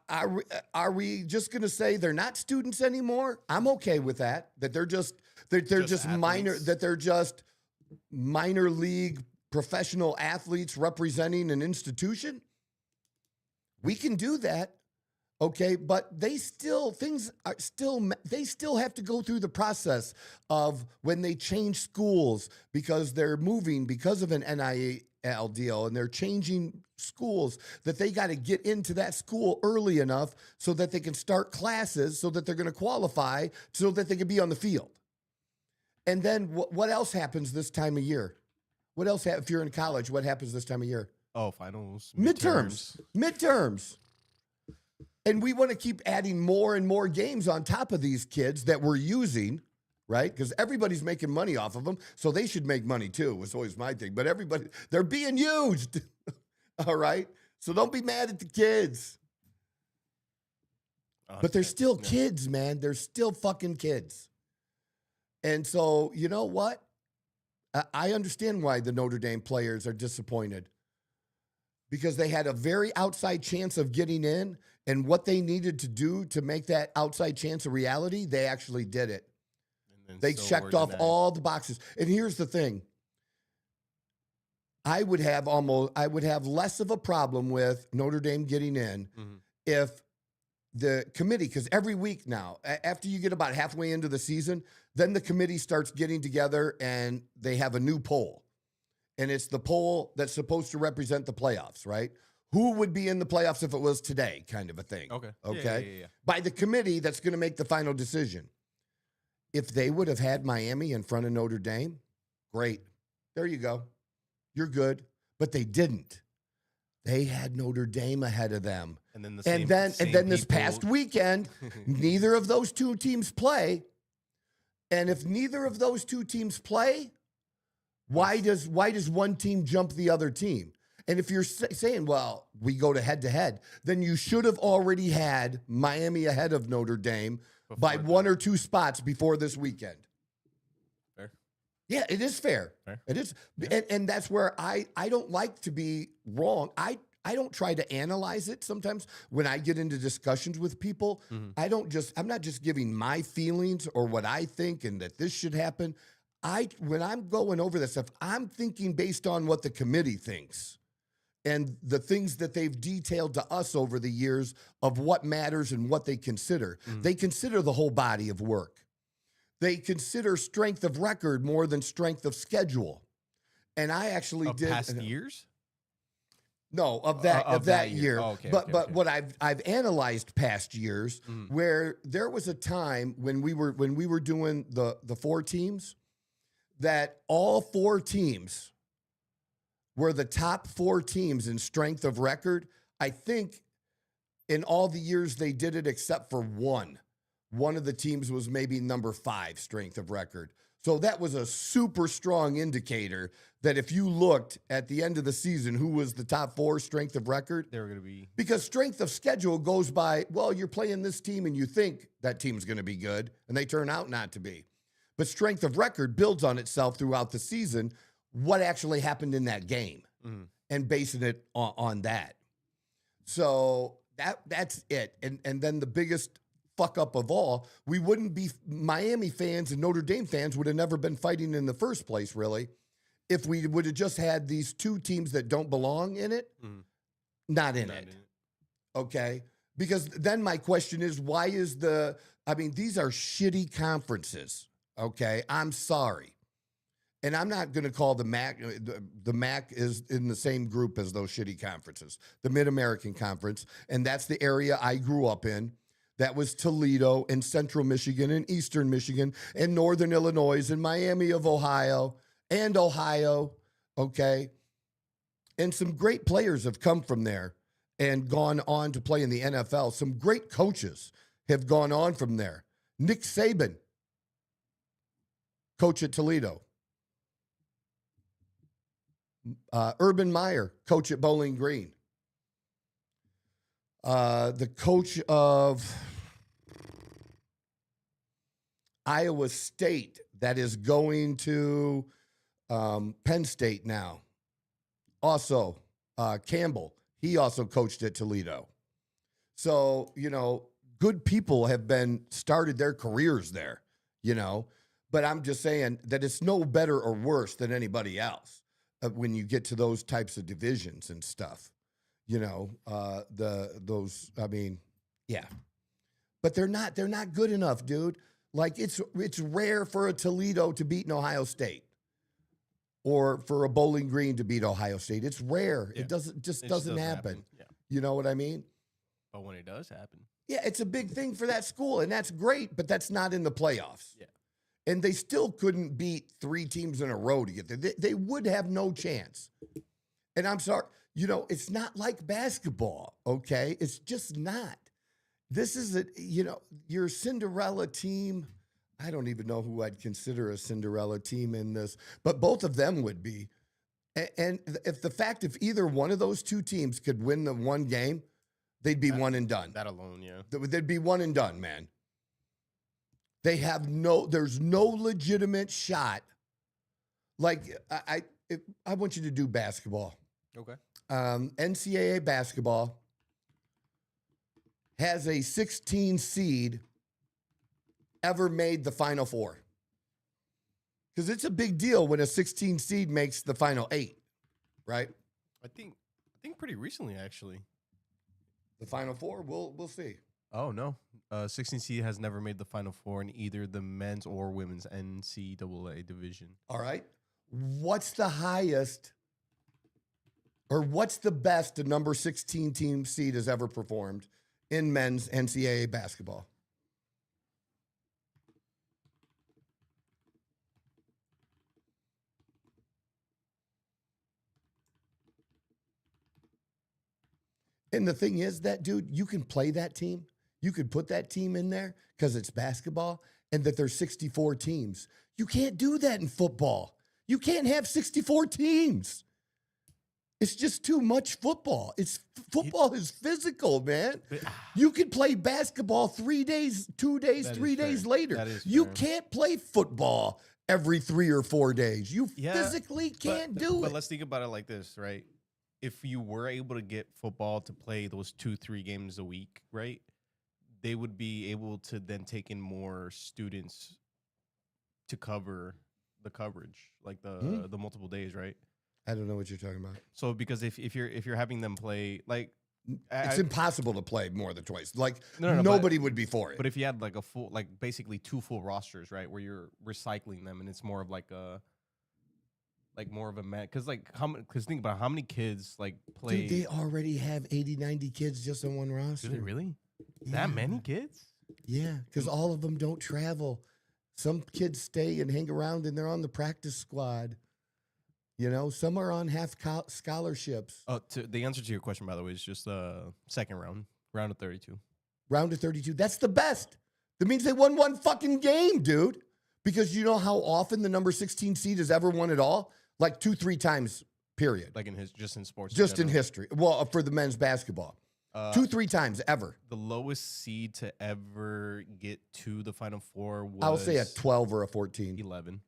Are we just going to say they're not students anymore? I'm okay with that. That they're just minor league professional athletes representing an institution. We can do that. Okay, but they still have to go through the process of when they change schools because they're moving because of an NIL deal and they're changing schools, that they got to get into that school early enough so that they can start classes so that they're going to qualify so that they can be on the field. And then what else happens this time of year? What else if you're in college, what happens this time of year? Oh, finals, midterms. And we want to keep adding more and more games on top of these kids that we're using, right? Because everybody's making money off of them, so they should make money too, was always my thing. But they're being used, all right? So don't be mad at the kids. But they're still kids, man. They're still fucking kids. And so, you know what? I understand why the Notre Dame players are disappointed. Because they had a very outside chance of getting in, and what they needed to do to make that outside chance a reality, they actually did it. They checked off all the boxes. And here's the thing. I would have less of a problem with Notre Dame getting in if the committee, because every week now, after you get about halfway into the season, then the committee starts getting together and they have a new poll. And it's the poll that's supposed to represent the playoffs, right? Who would be in the playoffs if it was today, kind of a thing. Okay. Yeah. By the committee that's going to make the final decision. If they would have had Miami in front of Notre Dame, great. There you go. You're good. But they didn't. They had Notre Dame ahead of them. And then this past weekend, neither of those two teams play. And if neither of those two teams play, why does one team jump the other team? And if you're saying, well, we go to head-to-head, then you should have already had Miami ahead of Notre Dame by 1 or 2 spots before this weekend. Fair. Yeah, it is fair. Fair. It is. Yeah. And that's where I don't like to be wrong. I don't try to analyze it sometimes when I get into discussions with people. Mhm. I'm not just giving my feelings or what I think and that this should happen. When I'm going over this stuff, I'm thinking based on what the committee thinks and the things that they've detailed to us over the years of what matters and what they consider. Mhm. They consider the whole body of work. They consider strength of record more than strength of schedule. And I actually Of did past years. no of that year. Oh, okay, but okay, okay. what I've analyzed past years Mhm. where there was a time when we were doing the 4 teams that all 4 teams were the top 4 teams in strength of record. I think in all the years they did it except for one. One of the teams was maybe number 5 strength of record. So that was a super strong indicator that if you looked at the end of the season, who was the top 4 strength of record? They were going to be. Because strength of schedule goes by, well, you're playing this team and you think that team's going to be good, and they turn out not to be. But strength of record builds on itself throughout the season, what actually happened in that game, Mhm. and basing it on that. So that's it. And then the biggest fuck up of all, we wouldn't be Miami fans and Notre Dame fans would have never been fighting in the first place, really, if we would have just had these 2 teams that don't belong in it, Mhm. not in Not it. in it. Okay? Because then my question is, why is these are shitty conferences, okay? I'm sorry. And I'm not going to call the MAC, the MAC is in the same group as those shitty conferences, the Mid-American Conference, and that's the area I grew up in. That was Toledo and Central Michigan and Eastern Michigan and Northern Illinois and Miami of Ohio and Ohio, okay? And some great players have come from there and gone on to play in the NFL. Some great coaches have gone on from there. Nick Saban, coach at Toledo. Urban Meyer, coach at Bowling Green. The coach of Iowa State that is going to Penn State now. Also, Campbell, he also coached at Toledo. So, good people have started their careers there, but I'm just saying that it's no better or worse than anybody else when you get to those types of divisions and stuff. Yeah. But they're not good enough, dude. Like it's rare for a Toledo to beat an Ohio State or for a Bowling Green to beat Ohio State. It's rare. Yeah. It doesn't happen. Yeah. You know what I mean? But when it does happen. Yeah, it's a big thing for that school, and that's great, but that's not in the playoffs. Yeah. And they still couldn't beat 3 teams in a row to get there. They would have no chance. And I'm sorry, it's not like basketball, okay? It's just not. This is your Cinderella team. I don't even know who I'd consider a Cinderella team in this, but both of them would be. And if either one of those 2 teams could win the one game, they'd be one and done. That alone, yeah. They'd be one and done, man. There's no legitimate shot. Like I want you to do basketball. Okay. NCAA basketball has a 16 seed ever made the Final Four? Because it's a big deal when a 16 seed makes the Final 8, right? I think pretty recently, actually. The Final Four, we'll see. Oh, no. 16 seed has never made the Final Four in either the men's or women's NCAA division. All right. What's the highest or what's the best a number 16 team seed has ever performed in men's NCAA basketball? And the thing is that, dude, you can play that team. You could put that team in there because it's basketball and that there's 64 teams. You can't do that in football. You can't have 64 teams. It's just too much football. Football is physical, man. You can play basketball 3 days, 2 days, That 3 is days fair. later. That is You fair. can't play football every 3 or 4 days. You Yeah, physically can't do But it. let's think about it like this, right? If you were able to get football to play those 2-3 games a week, right? They would be able to then take in more students to cover the coverage, like the multiple days, right? I don't know what you're talking about. So because if you're having them play like It's impossible to play more than twice. Like No, nobody would be for it. but if you had like a full like basically 2 full rosters, right, where you're recycling them and it's more of like a more of a because because think about how many kids like play. Dude, they already have 80, 90 kids just on one roster. Do they really? Yeah. That many kids? Yeah, because all of them don't travel. Some kids stay and hang around and they're on the practice squad. You know, some are on half scholarships. The answer to your question, by the way, is just second round of 32. Round of 32. That's the best. That means they won one fucking game, dude. Because you know how often the number 16 seed has ever won it all? Like 2-3 times, period. Like just in sports. Just in general. history. Well, for the men's basketball. 2-3 times ever. The lowest seed to ever get to the Final Four was I'll say a 12 or a 14. 11.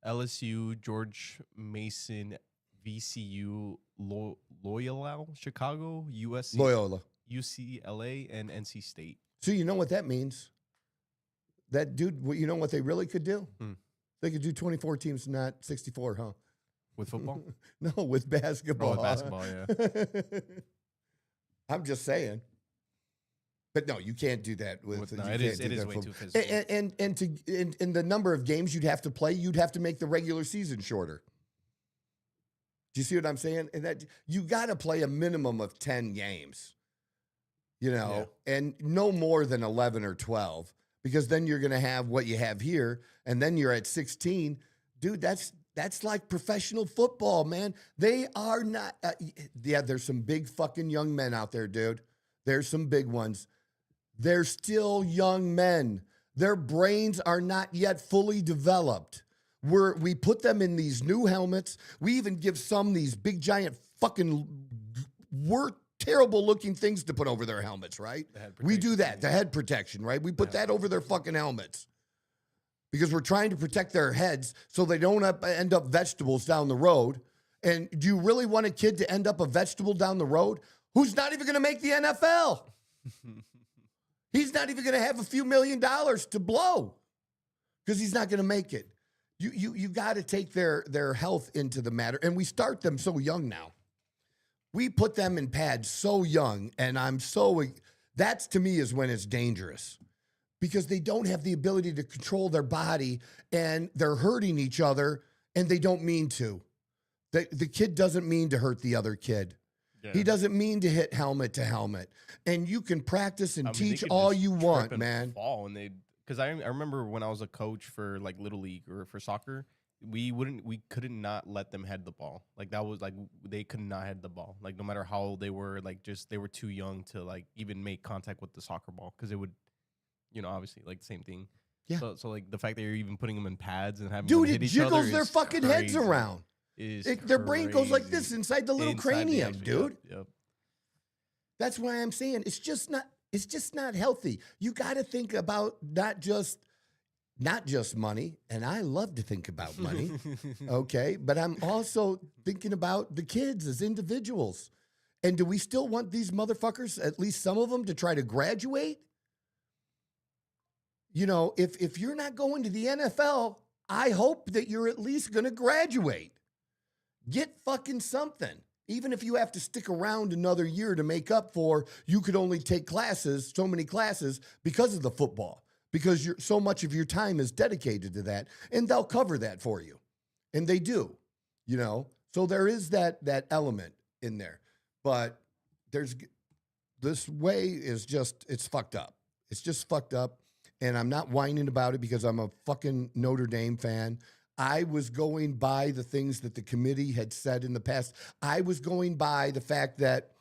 LSU, George Mason, VCU, Loyola, Chicago, USC, Loyola. UCLA, and NC State. So you know what that means? That dude, you know what they really could do? They could do 24 teams, not 64, huh? With football? No, with basketball. With basketball, yeah. I'm just saying. But no, you can't do that with. No, you it can't is do that way for- too physical. And the number of games you'd have to play, you'd have to make the regular season shorter. Do you see what I'm saying? And that you got to play a minimum of 10 games. You know, and no more than 11 or 12, because then you're going to have what you have here, and then you're at 16. Dude, that's like professional football, man. They are not. Yeah, there's some big fucking young men out there, dude. There's some big ones. They're still young men. Their brains are not yet fully developed. We put them in these new helmets. We even give some these big giant fucking terrible looking things to put over their helmets, right? We do that, the head protection, right? We put that over their fucking helmets because we're trying to protect their heads so they don't end up vegetables down the road. And do you really want a kid to end up a vegetable down the road who's not even going to make the NFL? He's not even going to have a few $1 million to blow because he's not going to make it. You got to take their health into the matter. And we start them so young now. We put them in pads so young, and that's to me is when it's dangerous because they don't have the ability to control their body and they're hurting each other and they don't mean to. The kid doesn't mean to hurt the other kid. Yeah. He doesn't mean to hit helmet to helmet. And you can practice and teach all you want, man. Fall and because I remember when I was a coach for like Little League or for soccer, we couldn't not let them head the ball. Like that was like they could not head the ball. Like no matter how old they were, like they were too young to like even make contact with the soccer ball because it would, obviously like the same thing. Yeah. So like the fact that you're even putting them in pads and having them hit each other, jiggles their fucking heads around. Their brain goes like this inside the little cranium, dude. Yep. That's why I'm saying it's just not healthy. You got to think about not just money, and I love to think about money, okay? But I'm also thinking about the kids as individuals. And do we still want these motherfuckers, at least some of them, to try to graduate? If you're not going to the NFL, I hope that you're at least going to graduate. Get fucking something. Even if you have to stick around another year to make up for, you could only take so many classes because of the football. Because so much of your time is dedicated to that, and they'll cover that for you, and they do, So there is that element in there, but this way is it's fucked up. It's just fucked up, and I'm not whining about it because I'm a fucking Notre Dame fan. I was going by the things that the committee had said in the past. I was going by the fact that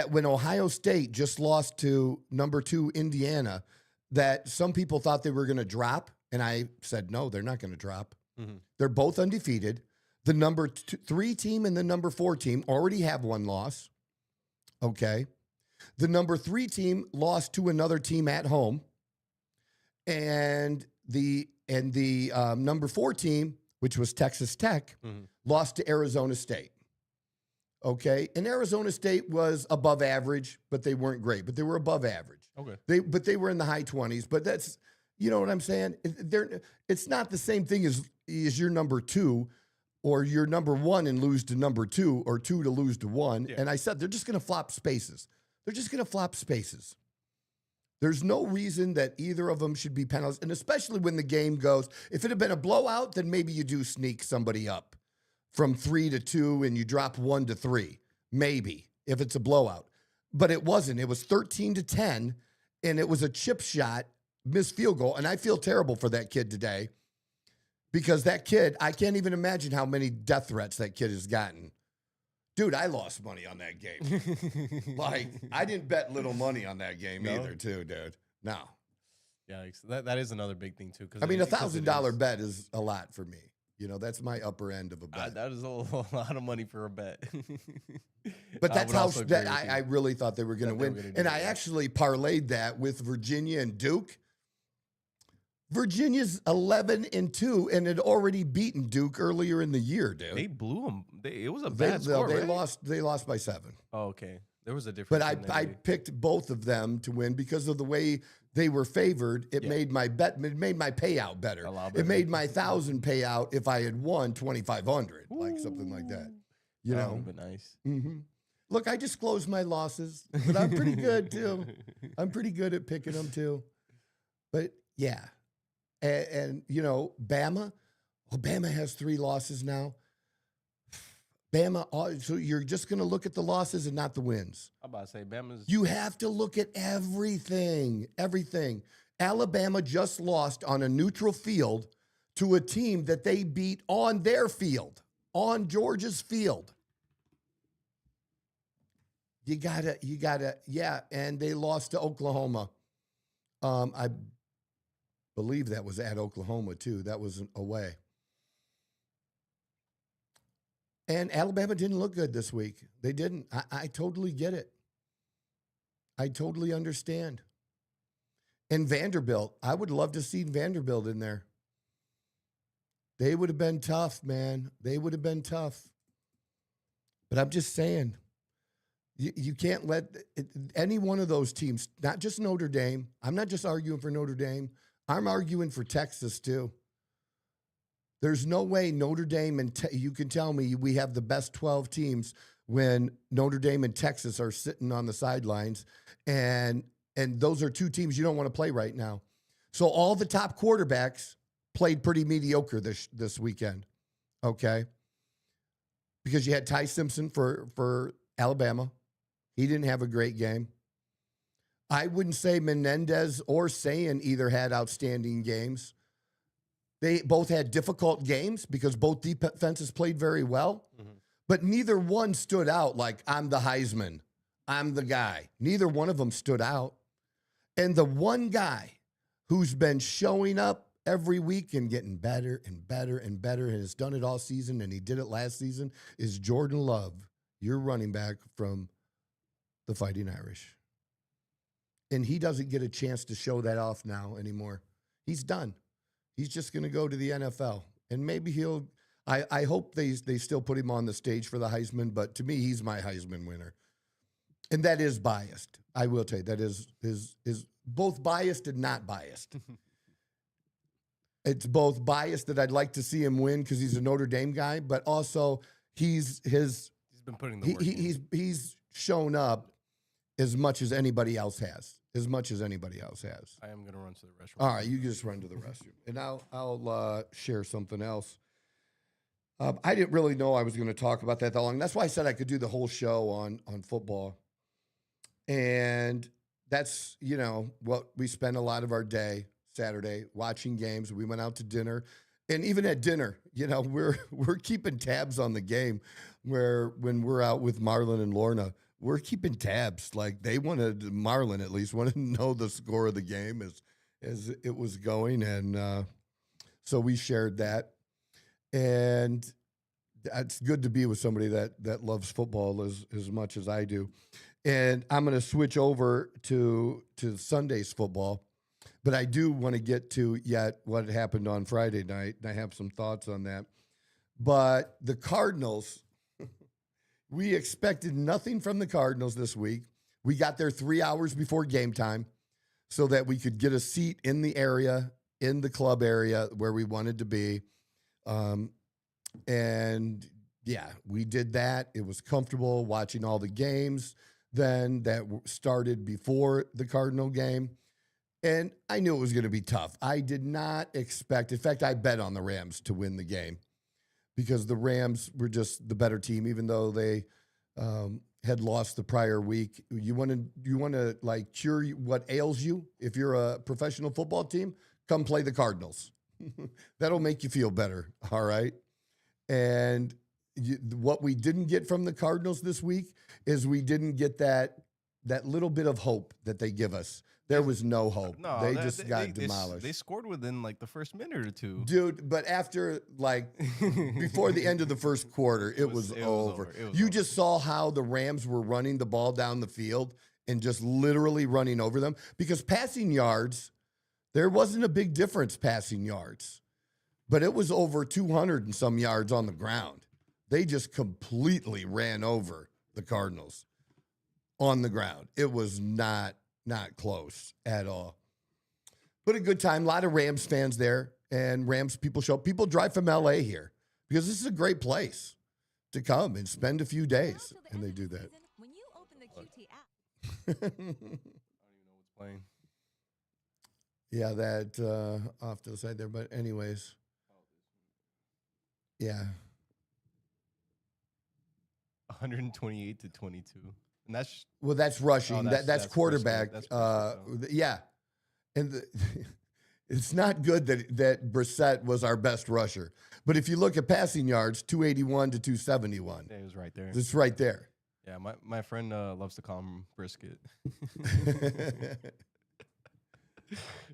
when Ohio State just lost to number 2 Indiana, that some people thought they were going to drop, and I said, no, they're not going to drop. Mm-hmm. They're both undefeated. The number 3 team and the number 4 team already have one loss, okay? The number 3 team lost to another team at home, and the number 4 team, which was Texas Tech, lost to Arizona State. Okay, and Arizona State was above average, but they weren't great, but they were above average. Okay. They were in the high 20s, but that's, you know what I'm saying? It's not the same thing as your number 2 or your number 1 and lose to number 2 or 2 to lose to 1. Yeah. And I said they're just going to flop spaces. They're just going to flop spaces. There's no reason that either of them should be penalized, and especially when the game goes. If it had been a blowout, then maybe you do sneak somebody up from 3 to 2 and you drop 1 to 3, maybe, if it's a blowout. But it wasn't. It was 13 to 10, and it was a chip shot, missed field goal, and I feel terrible for that kid today because that kid, I can't even imagine how many death threats that kid has gotten. Dude, I lost money on that game. Like, I didn't bet little money on that game either, too, dude. No. Yeah, that is another big thing, too. I mean, $1,000 bet is a lot for me. You know, that's my upper end of a bet. That is a lot of money for a bet. But that's how I really thought they were going to win. And I actually parlayed that with Virginia and Duke. Virginia's 11-2 and had already beaten Duke earlier in the year, dude. They blew them. It was a bad score, They right? They lost by 7. Oh, okay. There was a difference. But I picked both of them to win because of the way they were favored. It made my payout better. It made my 1,000 payout if I had won 2,500, like something like that. You know, would be nice. Mm-hmm. Look, I disclosed my losses, but I'm pretty good too. I'm pretty good at picking them too. But yeah, and you know, Bama has 3 losses now. Bama, so you're just going to look at the losses and not the wins. I'm about to say Bama's. You have to look at everything. Alabama just lost on a neutral field to a team that they beat on their field, on Georgia's field. You gotta, yeah. And they lost to Oklahoma. I believe that was at Oklahoma too. That was away. And Alabama didn't look good this week. They didn't. I totally get it. I totally understand. And Vanderbilt, I would love to see Vanderbilt in there. They would have been tough, man. They would have been tough. But I'm just saying, you can't let any one of those teams, not just Notre Dame. I'm not just arguing for Notre Dame. I'm arguing for Texas too. There's no way Notre Dame and you can tell me we have the best 12 teams when Notre Dame and Texas are sitting on the sidelines, and those are 2 teams you don't want to play right now. So all the top quarterbacks played pretty mediocre this weekend, okay? Because you had Ty Simpson for Alabama. He didn't have a great game. I wouldn't say Menendez or Sayin either had outstanding games. They both had difficult games because both defenses played very well, but neither one stood out like, I'm the Heisman, I'm the guy. Neither one of them stood out. And the one guy who's been showing up every week and getting better and better and better and has done it all season, and he did it last season, is Jordan Love, your running back from the Fighting Irish. And he doesn't get a chance to show that off now anymore. He's done. He's just going to go to the NFL, and maybe I hope they still put him on the stage for the Heisman, but to me, he's my Heisman winner. And that is biased. I will tell you, that is both biased and not biased. It's both biased that I'd like to see him win because he's a Notre Dame guy, but also he's been putting the work in. He's shown up as much as anybody else has. I am going to run to the restroom. All right, you just run to the restroom. And I'll share something else. I didn't really know I was going to talk about that long. That's why I said I could do the whole show on football. And that's, what we spend a lot of our day, Saturday, watching games. We went out to dinner. And even at dinner, we're keeping tabs on the game when we're out with Marlon and Lorna. We're keeping tabs. Like Marlon at least wanted to know the score of the game as it was going. And so we shared that. And it's good to be with somebody that loves football as much as I do. And I'm going to switch over to Sunday's football. But I do want to get to yet what happened on Friday night, and I have some thoughts on that. But the Cardinals, we expected nothing from the Cardinals this week. We got there 3 hours before game time so that we could get a seat in the area, in the club area where we wanted to be. And yeah, we did that. It was comfortable watching all the games then that started before the Cardinal game. And I knew it was going to be tough. I did not expect, in fact, I bet on the Rams to win the game because the Rams were just the better team, even though they had lost the prior week. You want to like cure what ails you. If you're a professional football team, come play the Cardinals. That'll make you feel better. All right. And what we didn't get from the Cardinals this week is we didn't get that little bit of hope that they give us. There was no hope. No, they just got demolished. They scored within like the first minute or two. Dude, but after like before the end of the first quarter, it was over. You just saw how the Rams were running the ball down the field and just literally running over them because passing yards, there wasn't a big difference passing yards, but it was over 200 and some yards on the ground. They just completely ran over the Cardinals on the ground. It was not close at all. But a good time. A lot of Rams fans there, and Rams people show up. People drive from LA here because this is a great place to come and spend a few days, and they do that. When you open the QT app. I don't even know what's playing. Yeah, that off to the side there. But anyways, yeah. 128 to 22. And that's rushing. That's quarterback. Yeah. And it's not good that Brissett was our best rusher. But if you look at passing yards, 281 to 271. Yeah, it was right there. It's right there. Yeah, my friend loves to call him Brisket.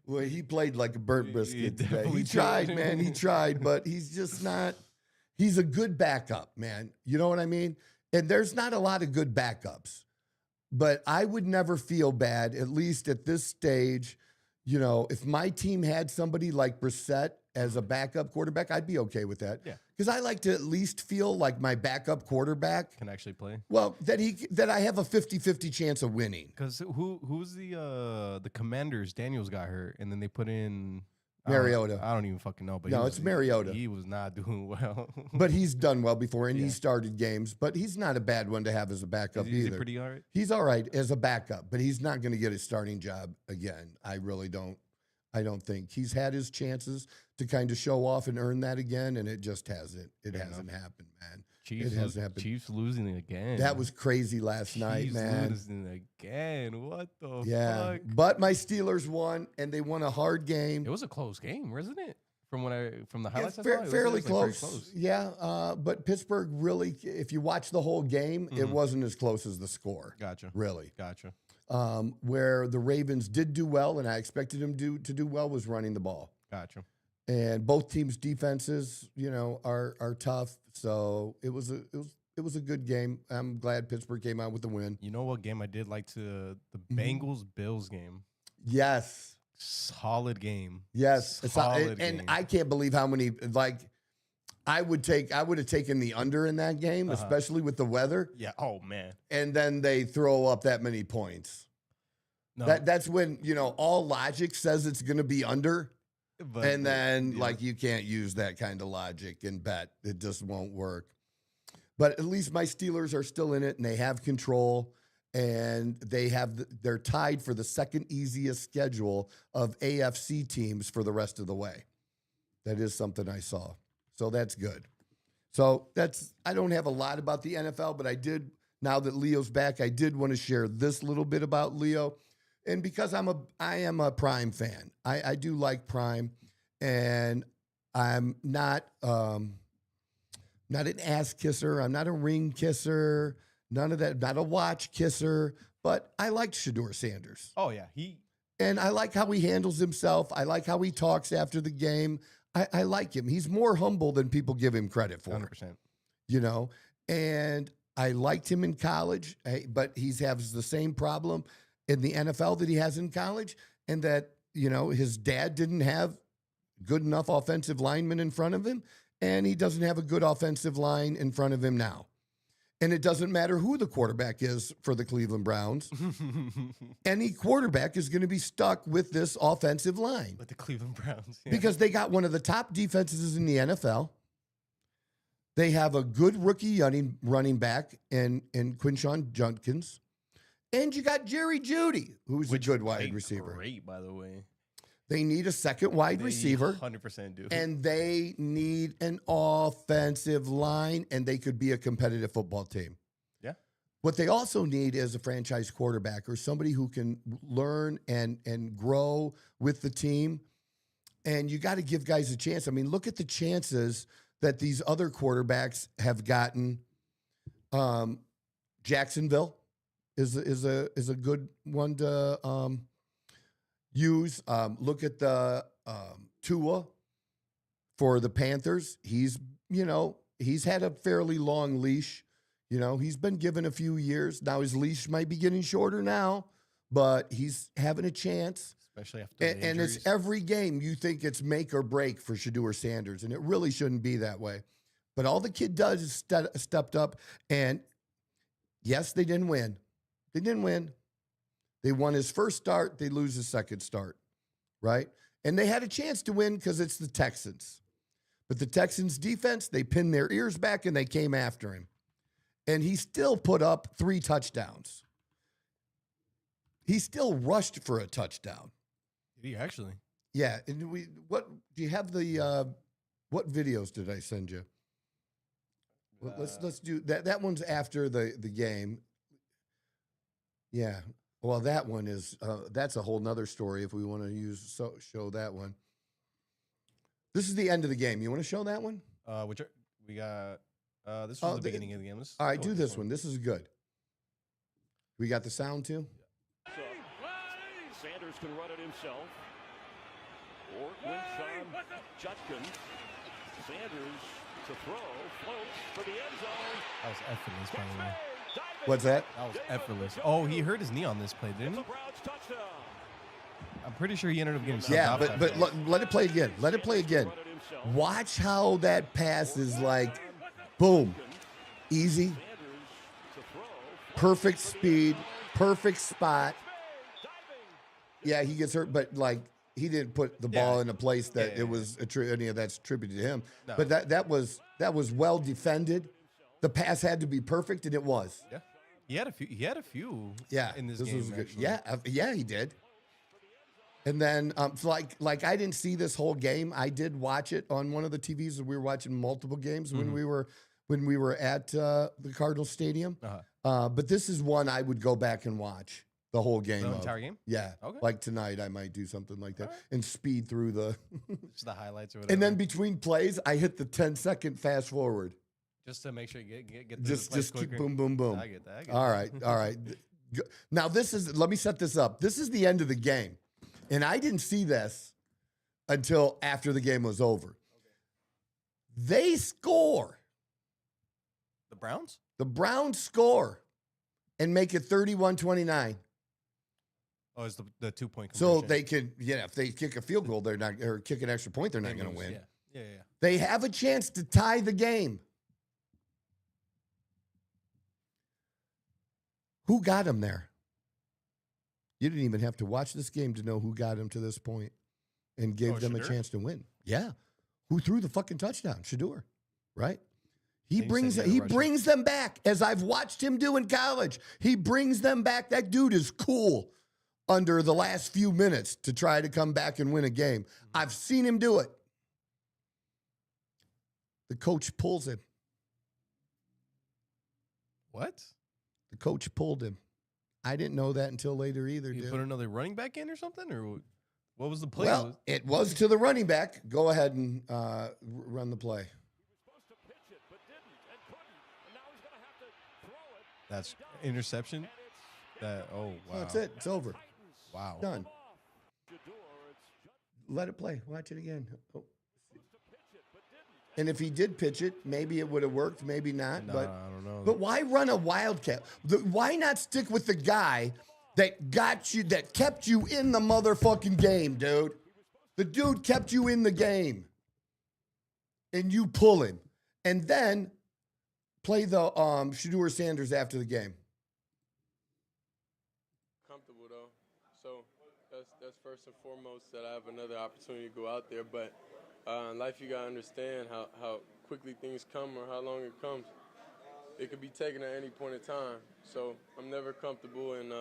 Well, he played like a burnt brisket today. He did. tried, man. He tried, but he's just not. He's a good backup, man. You know what I mean? And there's not a lot of good backups. But I would never feel bad, at least at this stage. You know, if my team had somebody like Brissett as a backup quarterback, I'd be okay with that. Yeah. Because I like to at least feel like my backup quarterback Can actually play. well, that I have a 50-50 chance of winning. Because who's the Commanders? Daniels got hurt, and then they put in Mariota. I don't even fucking know. But No, it's Mariota. He was not doing well. But he's done well before, and Yeah. he started games. But he's not a bad one to have as a backup Is he either. pretty all right? He's all right as a backup, but he's not going to get a starting job again. I really don't. I don't think he's had his chances to kind of show off and earn that again, and it just hasn't. It Fair hasn't happened, man. Chiefs, It hasn't happened. Chiefs losing again. That was crazy last night, Chiefs man. losing again. What the Yeah, fuck? but my Steelers won, and they won a hard game. It was a close game, wasn't it? From the Yeah, highlights, I saw, it was fairly like very close. Yeah, but Pittsburgh really, if you watch the whole game, it wasn't as close as the score. Gotcha. Really. Gotcha. Where the Ravens did do well, and I expected them to do well, was running the ball. Gotcha. And both teams' defenses, are tough. So it was a good game. I'm glad Pittsburgh came out with the win. You know what game I did like the Bengals Bills game. Yes. Solid game. Yes. Solid and game. I can't believe how many I would have taken the under in that game, especially with the weather. Yeah. Oh man. And then they throw up that many points. No. That's when, all logic says it's going to be under. But, And then, yeah. you can't use that kind of logic and bet. It just won't work. But at least my Steelers are still in it, and they have control, and they're tied for the second easiest schedule of AFC teams for the rest of the way. That is something I saw. So that's good. So I don't have a lot about the NFL, but I did, now that Leo's back, I did want to share this little bit about Leo. And because I am a Prime fan, I do like Prime, and I'm not an ass kisser. I'm not a ring kisser. None of that. Not a watch kisser. But I liked Shedeur Sanders, Oh yeah. and I like how he handles himself. I like how he talks after the game. I like him. He's more humble than people give him credit for. 100%. And I liked him in college, but he has the same problem in the NFL that he has in college, and that his dad didn't have good enough offensive linemen in front of him, and he doesn't have a good offensive line in front of him now. And it doesn't matter who the quarterback is for the Cleveland Browns. Any quarterback is going to be stuck with this offensive line. With the Cleveland Browns. Yeah. Because they got one of the top defenses in the NFL. They have a good rookie running back in Quinshawn Judkins. And you got Jerry Jeudy, who's a good wide receiver. Great, by the way. They need a second wide receiver. 100% do. And they need an offensive line, and they could be a competitive football team. Yeah. What they also need is a franchise quarterback or somebody who can learn and grow with the team. And you got to give guys a chance. I mean, look at the chances that these other quarterbacks have gotten. Jacksonville is a good one to use. Look at the Tua for the Panthers. He's had a fairly long leash. He's been given a few years. Now his leash might be getting shorter now, but he's having a chance. Especially after and it's every game you think it's make or break for Shedeur Sanders, and it really shouldn't be that way. But all the kid does is stepped up, and yes, they didn't win. They didn't win. They won his first start. They lose his second start, right? And they had a chance to win because it's the Texans. But the Texans' defense, they pinned their ears back, and they came after him. And he still put up 3 touchdowns. He still rushed for a touchdown. Did he actually? Yeah. And what do you have the what videos did I send you? Well, let's do that. That one's after the game. Yeah. Well, that one is that's a whole nother story if we want to show that one. This is the end of the game. You want to show that one? We got this was the beginning of the game. All right, do this one. This is good. We got the sound too? Sanders can run it himself. Or Quinshawn Judkins. Sanders to throw, floats for the end zone. That was effortless, by the way. What's that? That was effortless. Oh, he hurt his knee on this play, didn't he? I'm pretty sure he ended up getting some. Yeah, but let it play again. Let it play again. Watch how that pass is like, boom, easy, perfect speed, perfect spot. Yeah, he gets hurt, but he didn't put the ball in a place that it was any of that's attributed to him. No. But that was well defended. The pass had to be perfect, and it was. Yeah, he had a few. Yeah, in this game. Was good. Yeah, he did. And then, like I didn't see this whole game. I did watch it on one of the TVs. We were watching multiple games when we were at the Cardinal Stadium. But this is one I would go back and watch. The whole game. The entire game? Yeah. Okay. Like tonight, I might do something like that and speed through the. Just the highlights or whatever. And then between plays, I hit the 10-second fast forward. Just to make sure you get just keep boom, boom, boom. I get that. All right. Now let me set this up. This is the end of the game. And I didn't see this until after the game was over. Okay. They score. The Browns? The Browns score and make it 31-29. Oh, it's the 2-point conversion. So they can, if they kick a field goal, they're not, or kick an extra point, they're not going to win. Yeah. They have a chance to tie the game. Who got him there? You didn't even have to watch this game to know who got him to this point and gave them a chance to win. Yeah. Who threw the fucking touchdown? Shedeur, right? He brings them back, as I've watched him do in college. He brings them back. That dude is cool under the last few minutes to try to come back and win a game. I've seen him do it. The coach pulls him. What? The coach pulled him. I didn't know that until later either. You put another running back in or something? Or what was the play? Well, it was to the running back. Go ahead and run the play. That's interception. Wow. That's it. It's over. Wow. Done. Let it play. Watch it again. Oh. And if he did pitch it, maybe it would have worked, maybe not. No, but I don't know. But why run a wildcat? Why not stick with the guy that got you, that kept you in the motherfucking game, dude. The dude kept you in the game. And you pull him. And then play the Shedeur Sanders after the game. Comfortable though. So that's first and foremost that I have another opportunity to go out there. But in life you gotta understand how quickly things come or how long it comes. It could be taken at any point in time. So I'm never comfortable in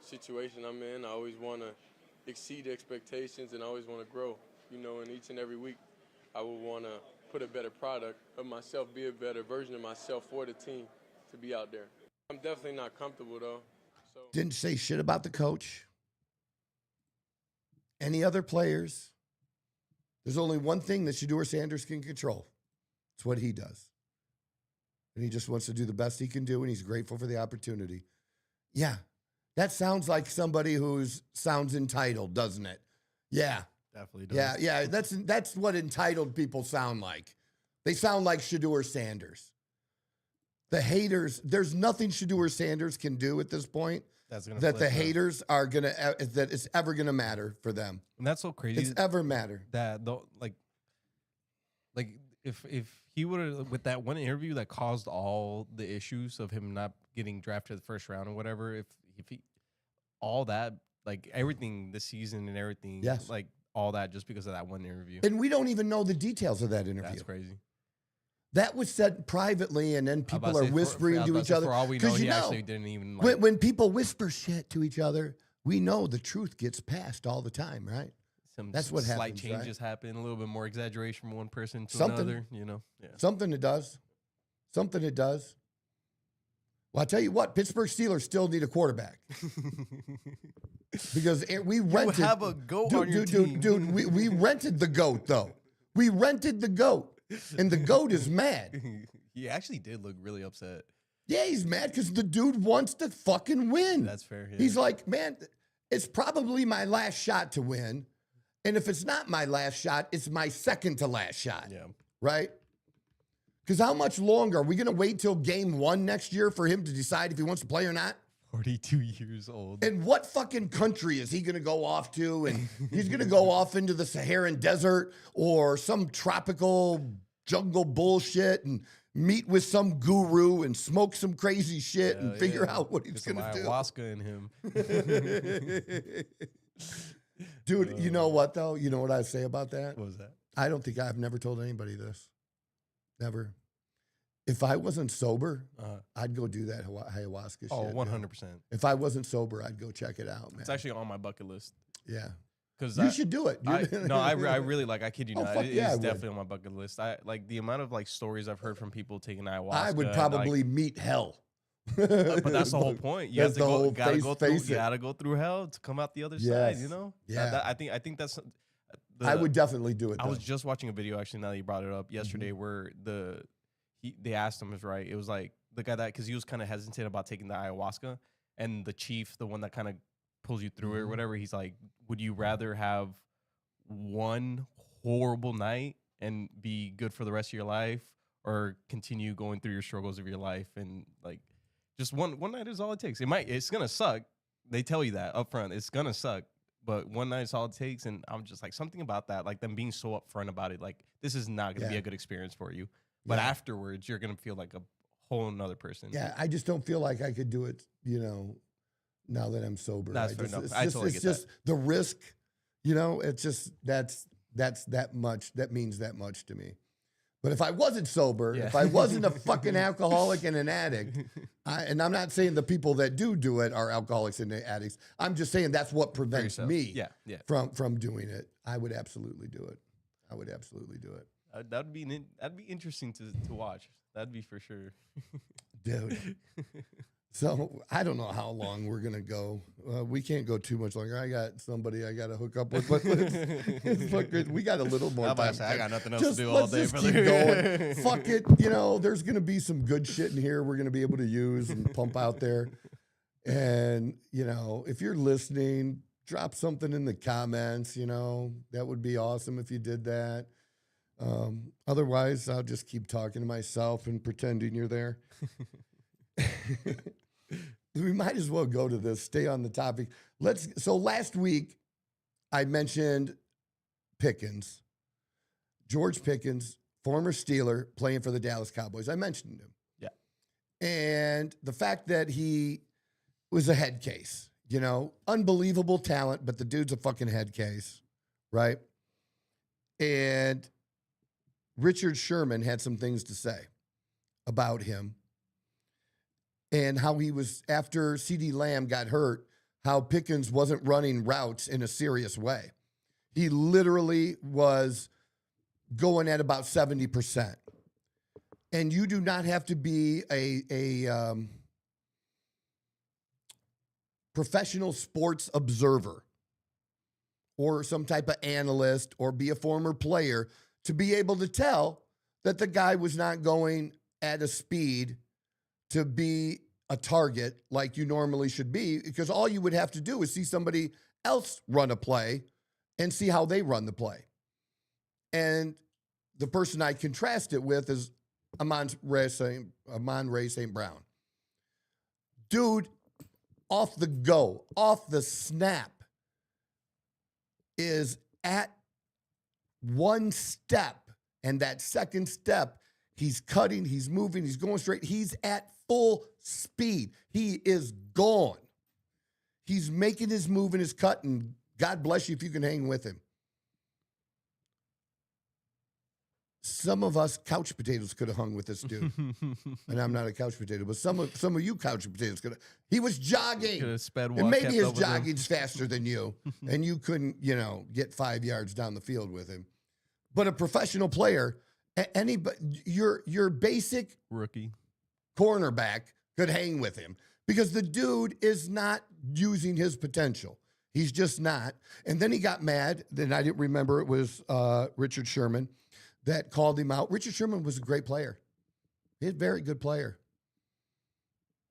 situation I'm in. I always wanna exceed expectations and I always wanna grow. You know, in each and every week I would wanna put a better product of myself, be a better version of myself for the team to be out there. I'm definitely not comfortable though. So Didn't say shit about the coach. Any other players? There's only one thing that Shedeur Sanders can control. It's what he does. And he just wants to do the best he can do, and he's grateful for the opportunity. Yeah, that sounds like somebody who sounds entitled, doesn't it? Yeah. Definitely does. Yeah. That's what entitled people sound like. They sound like Shedeur Sanders. The haters, there's nothing Shedeur Sanders can do at this point that the haters are gonna that it's ever gonna matter for them. And that's so crazy. It's ever matter. That like if he would have, with that one interview that caused all the issues of him not getting drafted the first round or whatever, if he all that, like everything this season and everything, Yes. like all that just because of that one interview. And we don't even know the details of that interview. That's crazy. That was said privately, and then people are whispering to each other. For all we know, Because he actually didn't even. Like, when people whisper shit to each other, we know the truth gets passed all the time, right? That's what slight happens, changes happen, a little bit more exaggeration from one person to Something. another. You know, yeah. Something it does. Something it does. Well, I'll tell you what, Pittsburgh Steelers still need a quarterback. Because we rented. You have a goat on your team. Dude, we rented the goat, though. We rented the goat. And the goat is mad. He actually did look really upset. Yeah, he's mad because the dude wants to fucking win. That's fair. Yeah. He's like, man, it's probably my last shot to win. And if it's not my last shot, it's my second to last shot. Yeah. Right? Because how much longer? Are we going to wait till game 1 next year for him to decide if he wants to play or not? 42 years old. And what fucking country is he going to go off to? And he's going to go off into the Saharan desert or some tropical jungle bullshit and meet with some guru and smoke some crazy shit and figure out what he's going to do. Ayahuasca in him. Dude, you know what, though? You know what I say about that? What was that? I don't think I've never told anybody this. Never. If I wasn't sober, I'd go do that ayahuasca shit. Oh, 100%. If I wasn't sober, I'd go check it out, man. It's actually on my bucket list. Yeah. Because you should do it. I really like. I kid you not. Fuck It yeah, is definitely on my bucket list. I like the amount of like stories I've heard from people taking ayahuasca. I would probably meet hell. But that's the whole point. You have to go. Gotta go through hell to come out the other side. You know. Yeah. I think that's. I would definitely do it. I was just watching a video actually. Now that you brought it up yesterday, where they asked him, right? It was like the guy that because he was kind of hesitant about taking the ayahuasca, and the chief, the one that kind of pulls you through it or whatever. He's like, would you rather have one horrible night and be good for the rest of your life, or continue going through your struggles of your life and like just one night is all it takes. It's gonna suck. They tell you that up front. It's gonna suck, but one night is all it takes. And I'm just like something about that, like them being so upfront about it. Like this is not gonna be a good experience for you, but afterwards you're gonna feel like a whole nother person. Yeah, I just don't feel like I could do it. You know, now that I'm sober, That's fair enough. I totally get just the risk. You know, it's just that's that much. That means that much to me. But if I wasn't sober, if I wasn't a fucking alcoholic and an addict, and I'm not saying the people that do it are alcoholics and addicts. I'm just saying that's what prevents me from doing it. I would absolutely do it. I would absolutely do it. That'd be interesting to watch. That'd be for sure. Dude. So I don't know how long we're gonna go. We can't go too much longer. I got somebody I got to hook up with, but we got a little more time. I got nothing else to do all day, just brother. keep going. Fuck it. You know, there's gonna be some good shit in here. We're gonna be able to use and pump out there. And you know, if you're listening, drop something in the comments. You know, that would be awesome if you did that. Otherwise, I'll just keep talking to myself and pretending you're there. we might as well go to this. Stay on the topic. So last week, I mentioned Pickens, George Pickens, former Steeler, playing for the Dallas Cowboys. I mentioned him. Yeah. And the fact that he was a head case, unbelievable talent, but the dude's a fucking head case, right? And Richard Sherman had some things to say about him and how he was, after CeeDee Lamb got hurt, how Pickens wasn't running routes in a serious way. He literally was going at about 70%. And you do not have to be a professional sports observer or some type of analyst or be a former player to be able to tell that the guy was not going at a speed to be a target like you normally should be, because all you would have to do is see somebody else run a play and see how they run the play. And the person I contrast it with is Amon-Ra St. Brown. Dude, off the snap, is at one step, and that second step, he's cutting, he's moving, he's going straight, he's at full speed. He is gone. He's making his move and his cut, and God bless you if you can hang with him. Some of us couch potatoes could have hung with this dude. And I'm not a couch potato, but some of you couch potatoes could have. He was jogging. Could have sped And walk, maybe kept his up with him. jogging's faster than you, and you couldn't, get 5 yards down the field with him. But a professional player, anybody, your basic Rookie. cornerback could hang with him, because the dude is not using his potential. He's just not. And then he got mad. Then I didn't remember it was Richard Sherman that called him out. Richard Sherman was a great player. He's a very good player.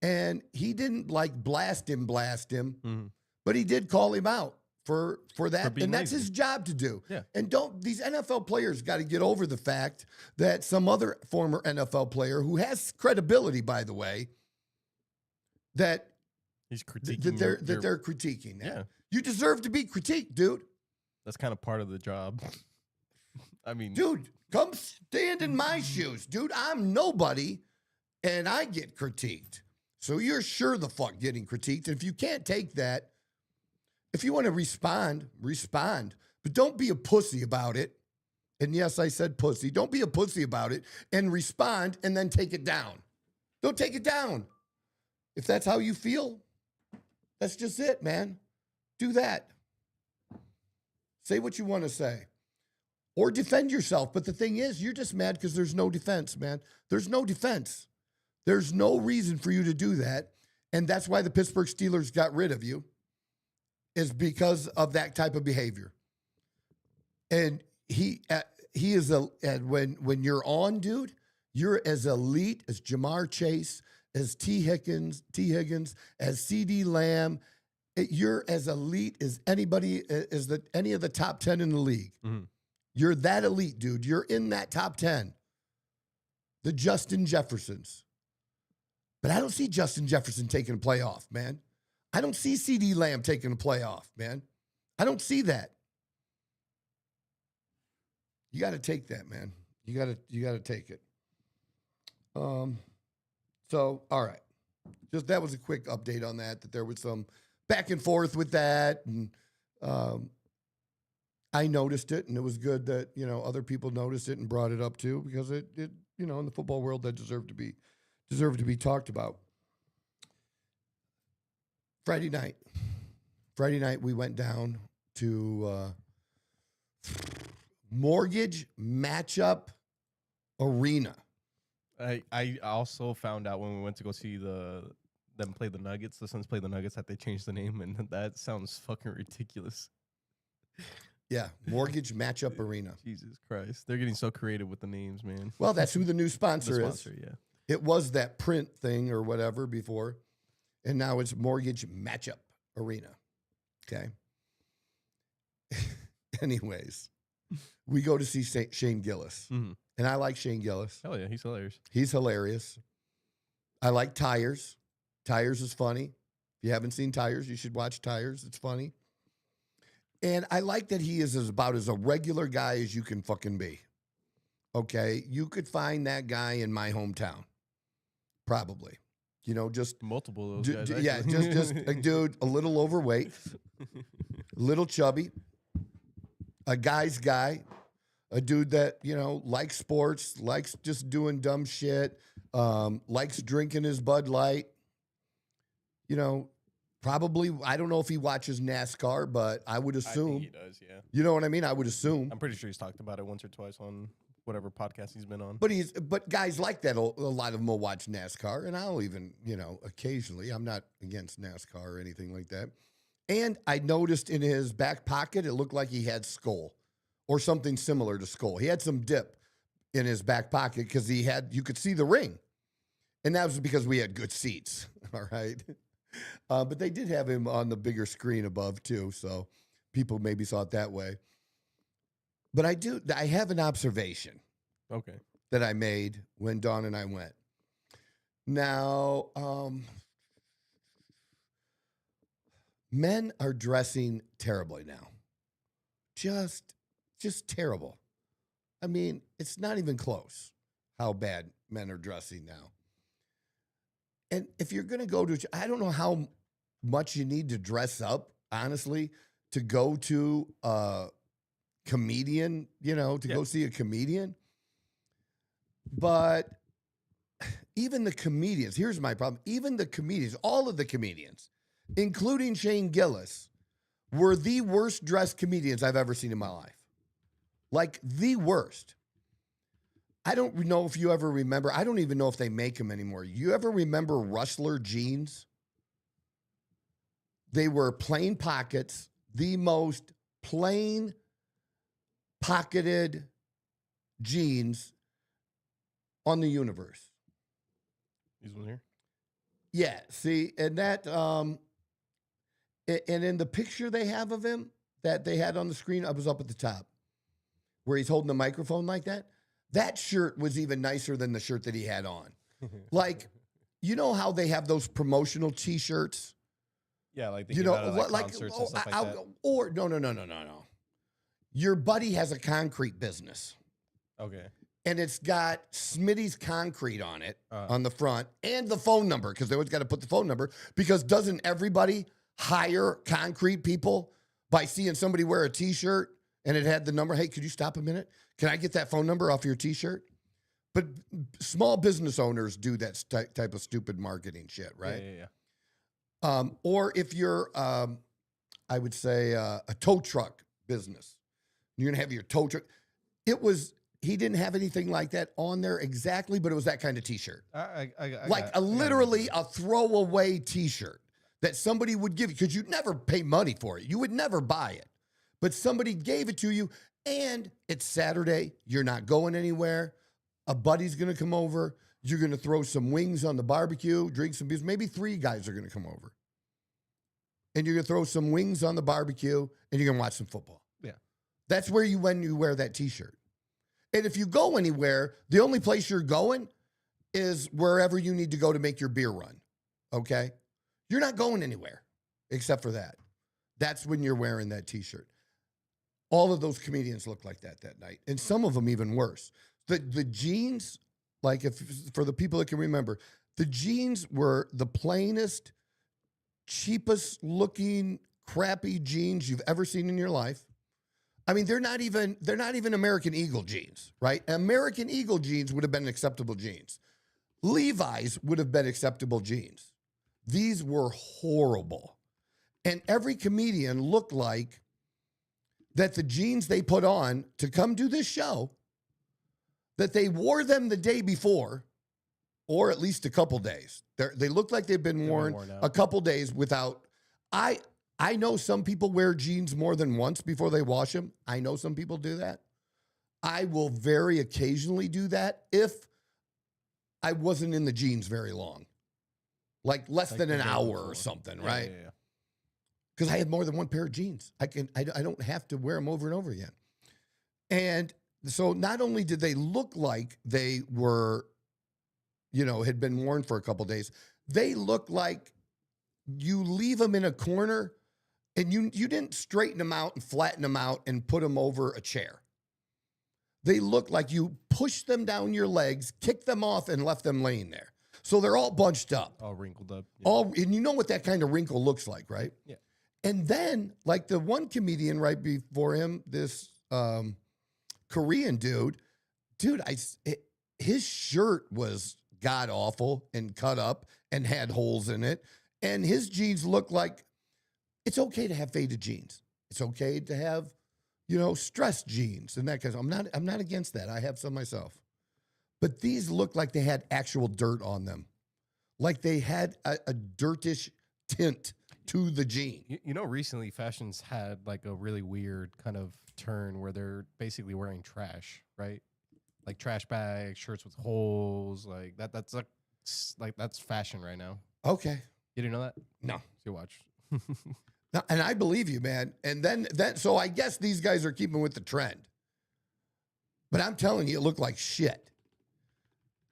And he didn't blast him, but he did call him out for that. being And that's lazy. his job to do. Yeah. And these NFL players got to get over the fact that some other former NFL player who has credibility, by the way, that He's critiquing. they're critiquing that. Yeah. You deserve to be critiqued, dude. That's kind of part of the job. I mean, Dude, come stand in my shoes. Dude, I'm nobody, and I get critiqued. So you're sure the fuck getting critiqued. And if you can't take that, if you want to respond. But don't be a pussy about it. And yes, I said pussy. Don't be a pussy about it and respond and then take it down. Don't take it down. If that's how you feel, that's just it, man. Do that. Say what you want to say. Or defend yourself. But the thing is, you're just mad because there's no defense, man. There's no defense. There's no reason for you to do that. And that's why the Pittsburgh Steelers got rid of you, is because of that type of behavior. And he is when you're on, dude, you're as elite as Jamar Chase, as T. Higgins, as CeeDee Lamb. You're as elite as anybody, any of the top 10 in the league. Mhm. You're that elite, dude. You're in that top 10. The Justin Jeffersons. But I don't see Justin Jefferson taking a playoff, man. I don't see CeeDee Lamb taking a playoff, man. I don't see that. You got to take that, man. You got to take it. So, all right. Just that was a quick update on that there was some back and forth with that, and I noticed it, and it was good that, other people noticed it and brought it up too, because it in the football world, that deserved to be talked about. Friday night we went down to Mortgage Matchup Arena. I also found out when we went to go see them play the Nuggets, the Suns play the Nuggets, that they changed the name, and that sounds fucking ridiculous. Yeah, Mortgage Matchup Arena. Jesus Christ. They're getting so creative with the names, man. Well, that's who the new The sponsor sponsor, is. yeah. It was that print thing or whatever before, and now it's Mortgage Matchup Arena. Okay. Anyways, we go to see Shane Gillis, Mhm. and I like Shane Gillis. Hell yeah, he's hilarious. He's hilarious. I like tires. Tires is funny. If you haven't seen Tires, you should watch Tires. It's funny. And I like that he is about as a regular guy as you can fucking be. Okay? You could find that guy in my hometown. Probably. You know, just multiple of those guys. yeah, actually. just a dude, a little overweight, a little chubby, a guy's guy, a dude that, you know, likes sports, likes just doing dumb shit, likes drinking his Bud Light. You know, probably, I don't know if he watches NASCAR, but I would assume. I think he does, yeah. You know what I mean? I would assume. I'm pretty sure he's talked about it once or twice on whatever podcast he's been on. But guys like that, a lot of them will watch NASCAR, and I'll even, you know, occasionally. I'm not against NASCAR or anything like that. And I noticed in his back pocket, it looked like he had Skull or something similar to Skull. He had some dip in his back pocket because you could see the ring. And that was because we had good seats, all right? But they did have him on the bigger screen above too, so people maybe saw it that way. But I have an observation. Okay. That I made when Dawn and I went. Now, men are dressing terribly now. Just terrible. I mean, it's not even close how bad men are dressing now. And if you're going to go to, I don't know how much you need to dress up, honestly, to go to a comedian, you know, to go see a comedian. But even the comedians, here's my problem. Even the comedians, all of the comedians, including Shane Gillis, were the worst dressed comedians I've ever seen in my life. Like the worst. I don't know if you ever remember. I don't even know if they make them anymore. You ever remember Rustler jeans? They were plain pockets, the most plain pocketed jeans on the universe. These ones here? Yeah, see, and that, and in the picture they have of him that they had on the screen, I was up at the top, where he's holding the microphone like that. That shirt was even nicer than the shirt that he had on. Like, you know how they have those promotional T-shirts? Yeah, like they You give know, out at, like, concerts and stuff like that. or no. Your buddy has a concrete business. Okay. And it's got Smitty's Concrete on it, on the front, and the phone number, because they always got to put the phone number, because doesn't everybody hire concrete people by seeing somebody wear a T-shirt and it had the number? Hey, could you stop a minute? Can I get that phone number off your T-shirt? But small business owners do that type of stupid marketing shit, right? Yeah. Or if you're, I would say, a tow truck business, you're going to have your tow truck. He didn't have anything like that on there exactly, but it was that kind of T-shirt. Literally a throwaway T-shirt that somebody would give you, because you'd never pay money for it. You would never buy it. But somebody gave it to you, and it's Saturday. You're not going anywhere. A buddy's going to come over. You're going to throw some wings on the barbecue, drink some beers. Maybe 3 guys are going to come over. And you're going to throw some wings on the barbecue, and you're going to watch some football. Yeah. That's when you wear that T-shirt. And if you go anywhere, the only place you're going is wherever you need to go to make your beer run, okay? You're not going anywhere except for that. That's when you're wearing that T-shirt. All of those comedians look like that night, and some of them even worse. The jeans, like for the people that can remember, the jeans were the plainest, cheapest looking, crappy jeans you've ever seen in your life. I mean, they're not even American Eagle jeans, right? American Eagle jeans would have been acceptable jeans. Levi's would have been acceptable jeans. These were horrible. And every comedian looked like that the jeans they put on to come do this show, that they wore them the day before, or at least a couple days. They look like they've been worn a couple days without. I know some people wear jeans more than once before they wash them. I know some people do that. I will very occasionally do that if I wasn't in the jeans very long, like less than an hour or something, right? Yeah. Because I have more than one pair of jeans. I don't have to wear them over and over again. And so not only did they look like they were, had been worn for a couple days, they look like you leave them in a corner and you didn't straighten them out and flatten them out and put them over a chair. They look like you pushed them down your legs, kicked them off, and left them laying there. So they're all bunched up. All wrinkled up. Yeah. And you know what that kind of wrinkle looks like, right? Yeah. And then, like the one comedian right before him, this Korean dude, his shirt was god awful and cut up and had holes in it. And his jeans look like it's okay to have faded jeans. It's okay to have, stressed jeans and that kind of. I'm not against that. I have some myself. But these look like they had actual dirt on them. Like they had a dirtish tint to the jean. Recently fashion's had like a really weird kind of turn where they're basically wearing trash, right? Like trash bags, shirts with holes, like that. That's that's fashion right now. Okay. You didn't know that? No. You watch. No, and I believe you, man. And then so I guess these guys are keeping with the trend. But I'm telling you, it looked like shit.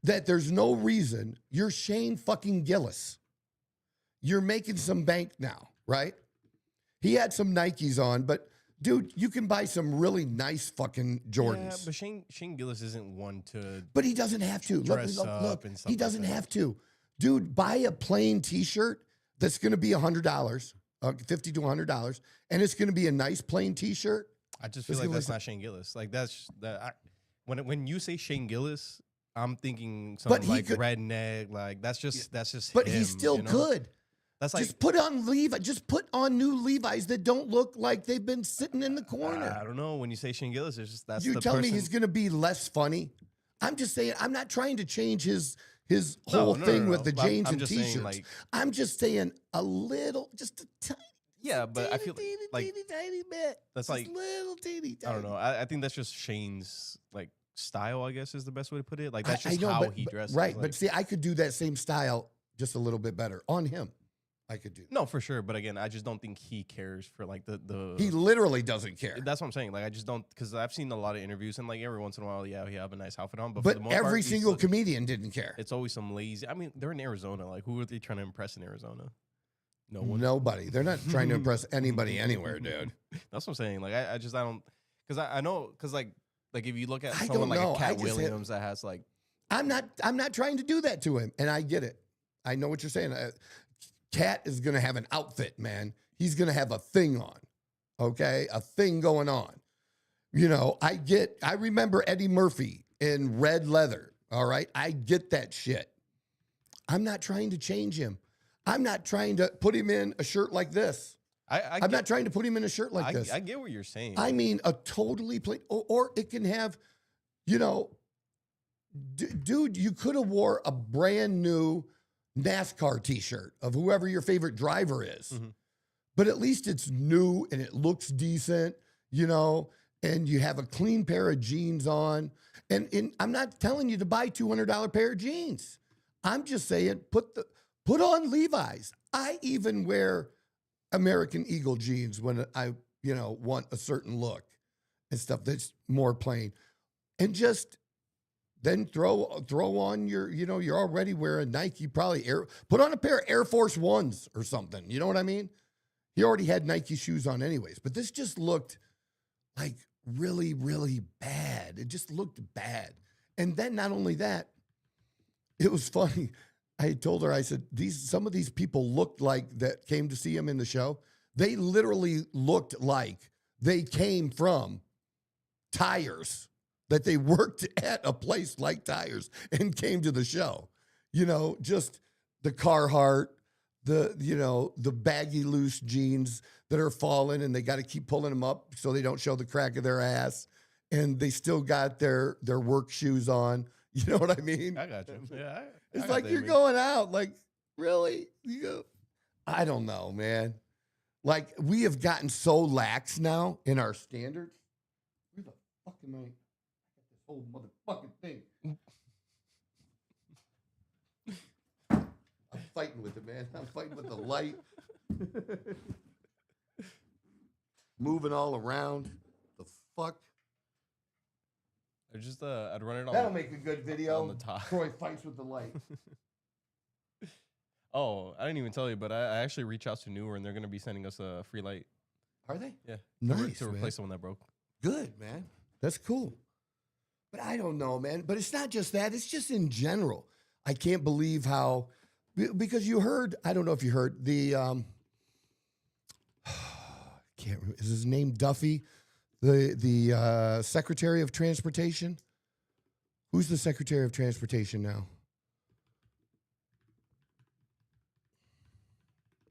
That there's no reason. You're Shane fucking Gillis. You're making some bank now, right? He had some Nikes on, but dude, you can buy some really nice fucking Jordans. Yeah, but Shane Gillis isn't one to. But he doesn't have to. Dress Look, up and stuff he doesn't like that. have to. Dude, buy a plain T-shirt that's going to be $100, $50 to $100, and it's going to be a nice plain T-shirt. I just feel like that's not Shane Gillis. Like that's that. When you say Shane Gillis, I'm thinking something like redneck. Like that's just But him, he's still good. That's like Just put on Just put on new Levi's that don't look like they've been sitting in the corner. I don't know. When you say Shane Gillis, it's just that's You the tell me person. he's going to be less funny. I'm just saying. I'm not trying to change his whole thing with the jeans I'm and just T-shirts. saying, like, I'm just saying a little, just a tiny. Yeah, but I feel like tiny bit. that's just like little teeny. I don't know. I think that's just Shane's like style. I guess is the best way to put it. Like that's just I know, how but, he dresses. Right, like, but see, I could do that same style just a little bit better on him. I could do. no, for sure. But again, I just don't think he cares for like the. He literally doesn't care. That's what I'm saying. Like I just don't because I've seen a lot of interviews and like every once in a while, yeah, he have a nice outfit on. But for the most every part, he's single like- comedian didn't care. it's always some lazy. I mean, they're in Arizona. Like who are they trying to impress in Arizona? No one. Nobody. They're not trying to impress anybody anywhere, dude. That's what I'm saying. Like I don't because I know because like if you look at I someone don't like know. a I Cat just Williams that has like I'm not trying to do that to him, and I get it. I know what you're saying. Cat is going to have an outfit, man. He's going to have a thing on, okay? A thing going on. I remember Eddie Murphy in red leather, all right? I get that shit. I'm not trying to change him. I'm not trying to put him in a shirt like this. I'm not trying to put him in a shirt like this. I get what you're saying. I mean, a totally plain, or it can have, dude, you could have wore a brand new NASCAR t-shirt of whoever your favorite driver is. Mm-hmm. But at least it's new and it looks decent, and you have a clean pair of jeans on. And I'm not telling you to buy $200 pair of jeans. I'm just saying put on Levi's. I even wear American Eagle jeans when I, want a certain look and stuff that's more plain. And just then throw on your, you're already wearing Nike, put on a pair of Air Force Ones or something. You know what I mean? He already had Nike shoes on anyways, but this just looked like really, really bad. It just looked bad. And then not only that, it was funny. I told her, I said, some of these people looked like that came to see him in the show. They literally looked like they came from Tires, that they worked at a place like Tires and came to the show. Just the Carhartt, the baggy loose jeans that are falling and they got to keep pulling them up so they don't show the crack of their ass. And they still got their work shoes on. You know what I mean? I got you. Yeah, It's like you're going out. Like, really? I don't know, man. Like, we have gotten so lax now in our standards. Where the fuck am I? This whole motherfucking thing. I'm fighting with it, man. I'm fighting with the light. Moving all around. The fuck? I'd run it on. That'll make a good video. on the top. Troy fights with the light. Oh, I didn't even tell you, but I actually reached out to Newer, and they're going to be sending us a free light. Are they? Yeah. Nice, To man. replace the one that broke. Good, man. That's cool. But I don't know, man. But it's not just that. It's just in general. I can't believe how, because you heard, I don't know if you heard, the, can't remember, is his name Duffy? The Secretary of Transportation? Who's the Secretary of Transportation now?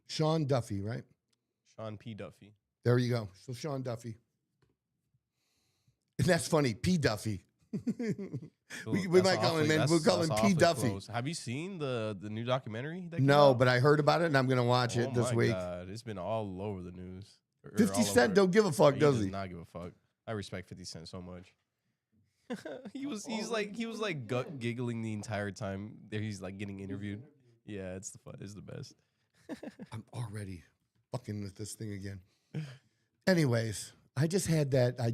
Sean Duffy, right? Sean P. Duffy. There you go. So Sean Duffy. And that's funny, P. Duffy. we might call him, man. We'll call him P. Duffy. Close. Have you seen the new documentary? That No, but I heard about it, and I'm going to watch it this week. God. It's been all over the news. 50 Cent don't give a fuck, does he? Does not give a fuck. I respect 50 Cent so much. he was like gut giggling the entire time. There, he's like getting interviewed. Yeah, it's the fun. It's the best. I'm already fucking with this thing again. Anyways, I just had that. I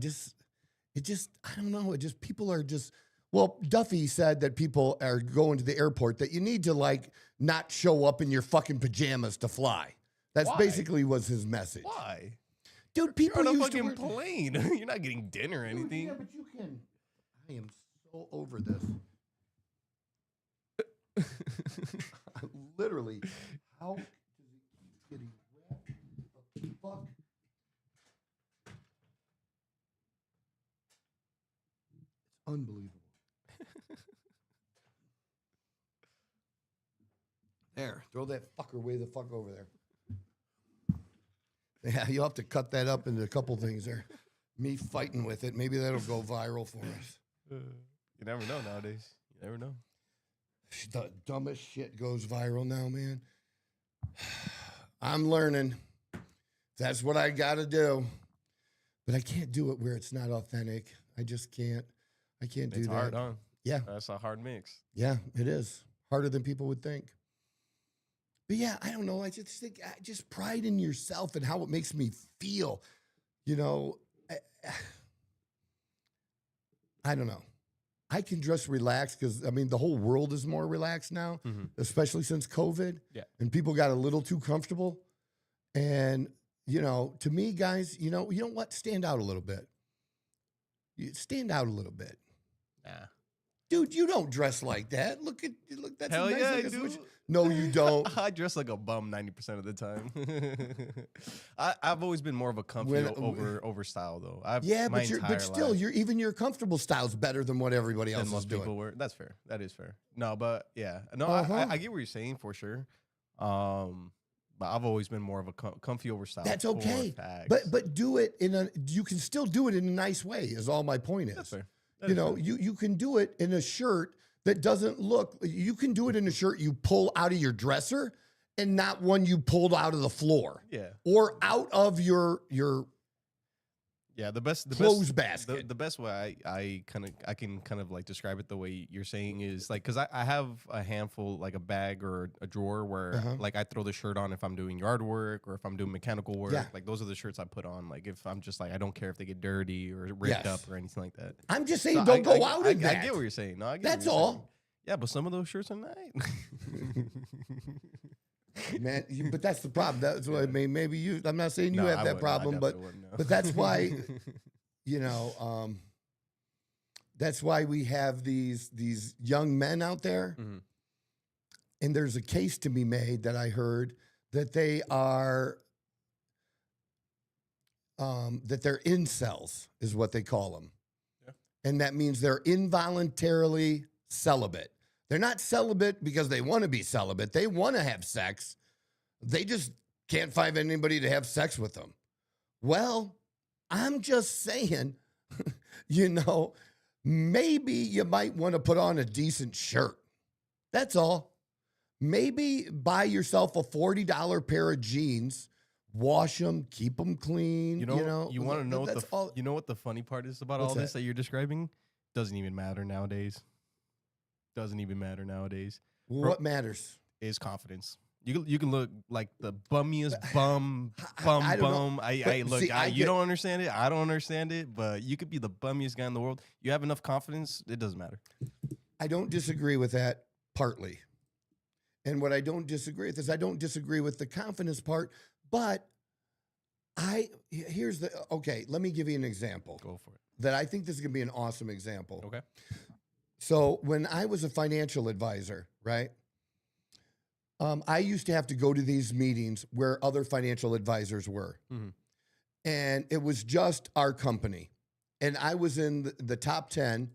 don't know. People are just, well, Duffy said that people are going to the airport that you need to like not show up in your fucking pajamas to fly. That's Why? basically was his message. Why? Dude, people You're on a used to fucking wear, plane. You're not getting dinner or anything. Yeah, but you can. I am so over this. Literally, how does it keep getting wrapped? The fuck? It's unbelievable. There, throw that fucker way the fuck over there. Yeah, you'll have to cut that up into a couple things there. Me fighting with it. Maybe that'll go viral for us. You never know nowadays. You never know. The dumbest shit goes viral now, man. I'm learning. That's what I got to do. But I can't do it where it's not authentic. I just can't. I can't do It's that. hard, huh? Yeah. That's a hard mix. Yeah, it is. Harder than people would think. But yeah, I don't know. I just think just pride in yourself and how it makes me feel. You know, I don't know. I can just relax because, I mean, the whole world is more relaxed now, especially since COVID. Yeah. And people got a little too comfortable. And, you know, to me, guys, you know what? Stand out a little bit. You stand out a little bit. Nah. Dude, you don't dress like that. Look, that's Hell a nice yeah, I looking do. switch. No, you don't. I dress like a bum 90% of the time. I've always been more of a comfy over style though. Yeah, my but still, life your comfortable style's better than what everybody else than is most doing. people wear. That's fair. That is fair. No, but yeah, no, I get what you're saying for sure. But I've always been more of a comfy over style. That's okay. But But do it you can still do it in a nice way. Is all my point is. that's fair. You know, you can do it in a shirt that doesn't look. You can do it in a shirt you pull out of your dresser, and not one you pulled out of the floor. Yeah. Or out of your Yeah, the best clothes basket. The best way I can kind of like describe it the way you're saying is like, because I have a handful, like a bag or a drawer where like I throw the shirt on if I'm doing yard work or if I'm doing mechanical work. Yeah. Like those are the shirts I put on. Like if I'm just like, I don't care if they get dirty or ripped up or anything like that. I'm just saying, So don't go out in I that. get what you're saying. No, I get That's what you're all. saying. Yeah, but some of those shirts are nice. Man, but that's the problem. That's what I mean. Maybe you. I'm not saying you No, have I that wouldn't. I problem, but definitely wouldn't, no. but that's why, you know, that's why we have these young men out there, and there's a case to be made that I heard that they are that they're incels is what they call them, and that means they're involuntarily celibate. They're not celibate because they want to be celibate. They want to have sex. They just can't find anybody to have sex with them. Well, I'm just saying, you know, maybe you might want to put on a decent shirt. That's all. Maybe buy yourself a $40 pair of jeans, wash them, keep them clean. You want to know all. You know what the funny part is about What's all this that? that you're describing? Doesn't even matter nowadays. Doesn't even matter nowadays. What matters? Is confidence. You can look like the bummiest bum. I don't know. You don't understand it. I don't understand it. But you could be the bummiest guy in the world. You have enough confidence. It doesn't matter. I don't disagree with that partly. And what I don't disagree with is I don't disagree with the confidence part, but let me give you an example Go for it. that I think this is going to be an awesome example. Okay. So when I was a financial advisor, right? I used to have to go to these meetings where other financial advisors were. Mm-hmm. And it was just our company. And I was in the top 10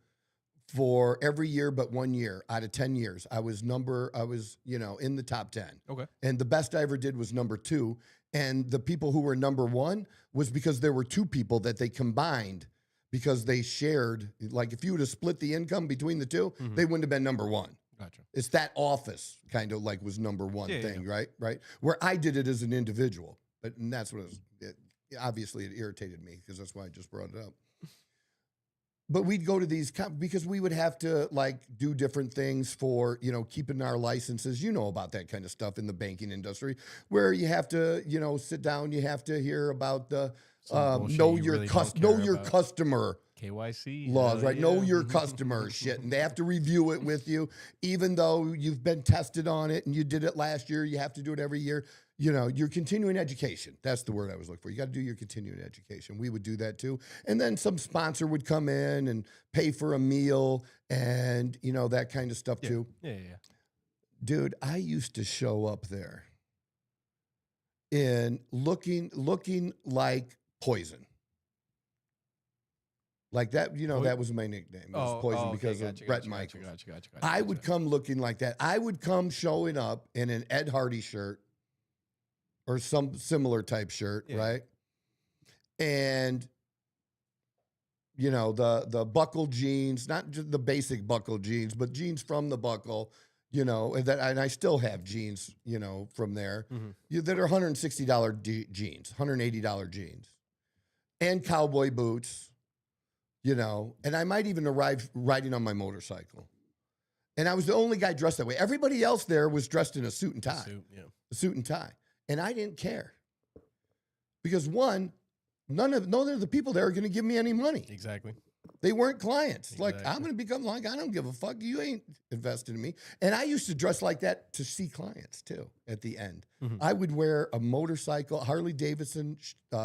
for every year but 1 year out of 10 years. I was in the top 10. Okay. And the best I ever did was number 2. And the people who were number 1 was because there were 2 people that they combined because they shared. Like if you would have split the income between the 2, they wouldn't have been number 1. Gotcha. It's that office kind of like was number 1 thing, right? Right. Where I did it as an individual. And that's what obviously it irritated me because that's why I just brought it up. But we'd go to these because we would have to like do different things for, keeping our licenses. You know about that kind of stuff in the banking industry where you have to, sit down. You have to hear about the know your customer KYC laws, right? Yeah. Know your customer shit. And they have to review it with you. Even though you've been tested on it and you did it last year, you have to do it every year. Your continuing education. That's the word I was looking for. You got to do your continuing education. We would do that too. And then some sponsor would come in and pay for a meal and, that kind of stuff too. Yeah. Dude, I used to show up there in looking like poison. Like that, that was my nickname. It was Poison because of Brett Michaels. Gotcha. I would come looking like that. I would come showing up in an Ed Hardy shirt or some similar type shirt, right? And, the buckle jeans, not just the basic buckle jeans, but jeans from the buckle, and I still have jeans, from there that are $160 jeans, $180 jeans, and cowboy boots. And I might even arrive riding on my motorcycle. And I was the only guy dressed that way. Everybody else there was dressed in a suit and tie. A suit and tie. And I didn't care. Because one, none of the people there are going to give me any money. Exactly. They weren't clients. Exactly. Like, I'm going to become like, I don't give a fuck. You ain't invested in me. And I used to dress like that to see clients too at the end. I would wear a motorcycle, Harley Davidson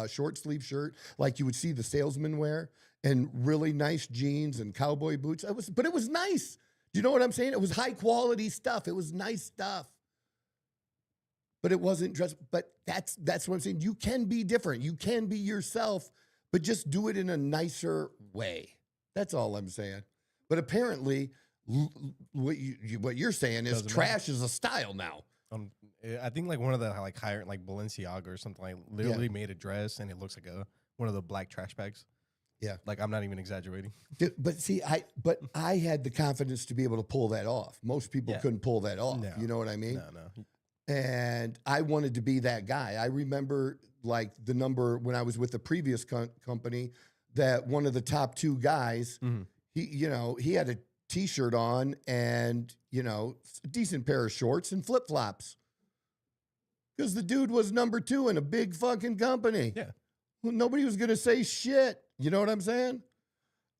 short sleeve shirt like you would see the salesman wear, and really nice jeans and cowboy boots. But it was nice. Do you know what I'm saying? It was high quality stuff. It was nice stuff. But it wasn't dressed. But that's what I'm saying. You can be different. You can be yourself, but just do it in a nicer way. That's all I'm saying. But apparently, what you're saying is trash is a style now. I think like one of the higher Balenciaga or something literally made a dress and it looks like one of the black trash bags. Yeah. Like I'm not even exaggerating. Dude, but see, I had the confidence to be able to pull that off. Most people couldn't pull that off. No. You know what I mean? No. And I wanted to be that guy. I remember like the number when I was with the previous company that one of the top 2 guys, he had a t-shirt on and, a decent pair of shorts and flip-flops. Because the dude was number 2 in a big fucking company. Yeah. Well, nobody was going to say shit. You know what I'm saying?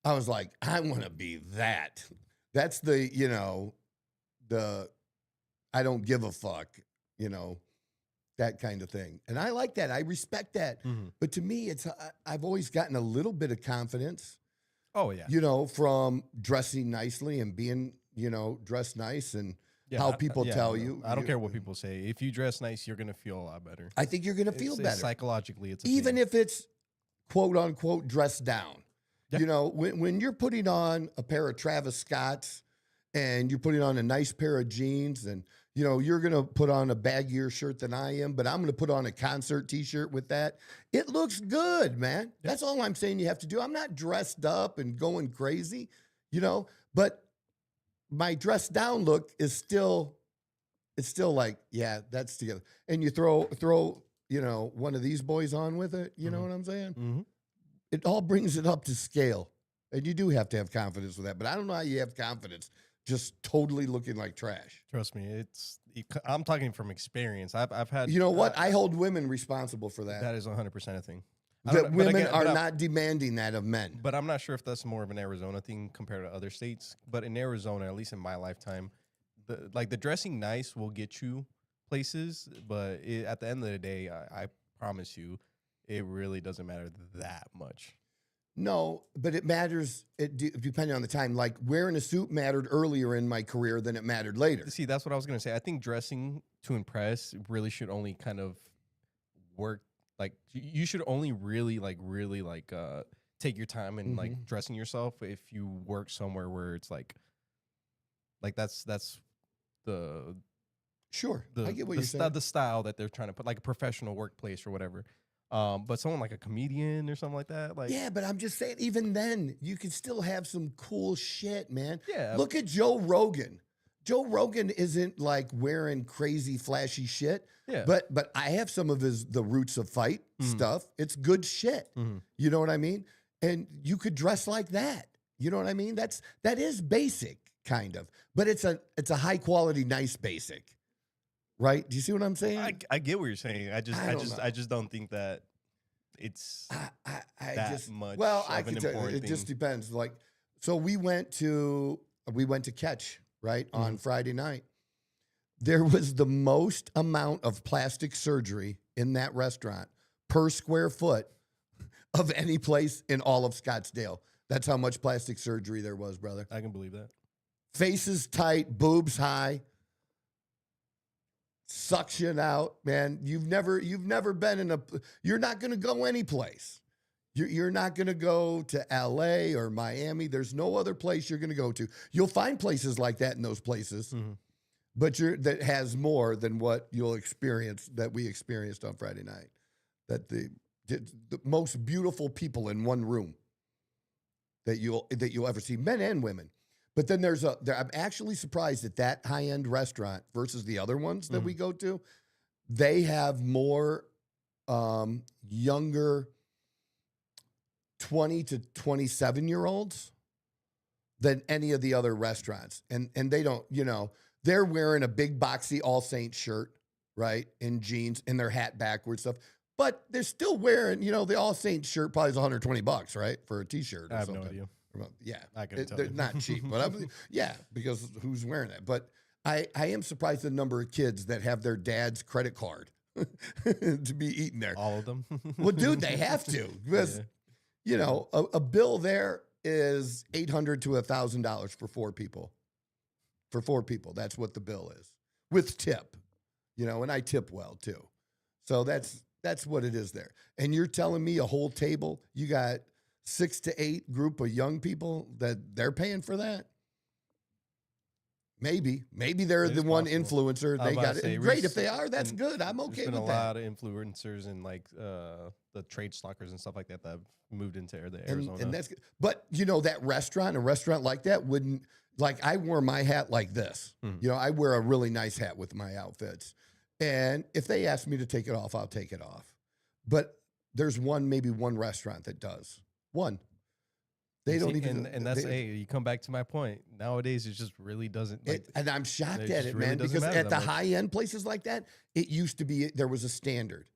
I was like, I want to be that. That's the I don't give a fuck, that kind of thing. And I like that. I respect that. But to me, I've always gotten a little bit of confidence. Oh, yeah. From dressing nicely and being, dressed nice and how people tell you. I don't care what people say. If you dress nice, you're going to feel a lot better. I think you're going to feel better. Psychologically, it's even if it's quote unquote dressed down. Yeah. When you're putting on a pair of Travis Scotts and you're putting on a nice pair of jeans and, you're going to put on a baggier shirt than I am, but I'm going to put on a concert t-shirt with that. It looks good, man. Yeah. That's all I'm saying you have to do. I'm not dressed up and going crazy, but my dressed down look is still like, yeah, that's together. And you throw, one of these boys on with it. You know what I'm saying? It all brings it up to scale. And you do have to have confidence with that. But I don't know how you have confidence just totally looking like trash. Trust me, I'm talking from experience. I've had. You know what? I hold women responsible for that. That is 100% a thing. That women are not demanding that of men. But I'm not sure if that's more of an Arizona thing compared to other states. But in Arizona, at least in my lifetime, the dressing nice will get you places, but at the end of the day, I promise you, it really doesn't matter that much. No, but it matters depending on the time. Like wearing a suit mattered earlier in my career than it mattered later. See, that's what I was gonna say. I think dressing to impress really should only kind of work. Like you should only really take your time and like dressing yourself if you work somewhere where it's like that's the Sure, the I get what the, you're saying. the style that they're trying to put, like a professional workplace or whatever. But someone like a comedian or something like that, like Yeah, but I'm just saying, even then, you can still have some cool shit, man. Yeah. Look at Joe Rogan. Joe Rogan isn't like wearing crazy, flashy shit. Yeah. But I have some of the Roots of Fight stuff. It's good shit. You know what I mean? And you could dress like that. You know what I mean? That is basic, kind of. But it's a high quality, nice basic. Right? Do you see what I'm saying? I get what you're saying. I don't know. just don't think that it's I that just much. well, of I an can tell you, important it just thing. depends. Like, so we went to Catch right on Friday night. There was the most amount of plastic surgery in that restaurant per square foot of any place in all of Scottsdale. That's how much plastic surgery there was, brother. I can believe that. Faces tight, boobs high, suction out, man. You've never been in you're not going to go anyplace. You're not going to go to LA or Miami. There's no other place you're going to go to. You'll find places like that in those places, but that has more than what you'll experience that we experienced on Friday night. That the most beautiful people in one room that you'll ever see, men and women. But then I'm actually surprised at that high-end restaurant versus the other ones that we go to. They have more younger 20 to 27-year-olds than any of the other restaurants. And they don't, they're wearing a big boxy All Saints shirt, right, and jeans and their hat backwards stuff. But they're still wearing, the All Saints shirt probably is $120, right, for a T-shirt or I have something. no idea. Yeah, I couldn't tell they're you. not cheap, but because who's wearing that? But I am surprised the number of kids that have their dad's credit card to be eating there. All of them. Well, dude, they have to because a bill there is $800 to $1,000 for 4 people. For 4 people, that's what the bill is with tip. And I tip well too, so that's what it is there. And you're telling me a whole table, you got 6 to 8 group of young people that they're paying for that? Maybe they're the one influencer. They got it. Great if they are. That's good. I'm okay with that. There's been a lot of influencers and like the trade stockers and stuff like that that have moved into Arizona. And that's good. But that a restaurant like that wouldn't, like, I wore my hat like this. I wear a really nice hat with my outfits. And if they ask me to take it off, I'll take it off. But there's maybe one restaurant that does. One. They don't even. And that's, you come back to my point. Nowadays, it just really doesn't. And I'm shocked at it, really man, because at the much. high end places like that, it used to be, there was a standard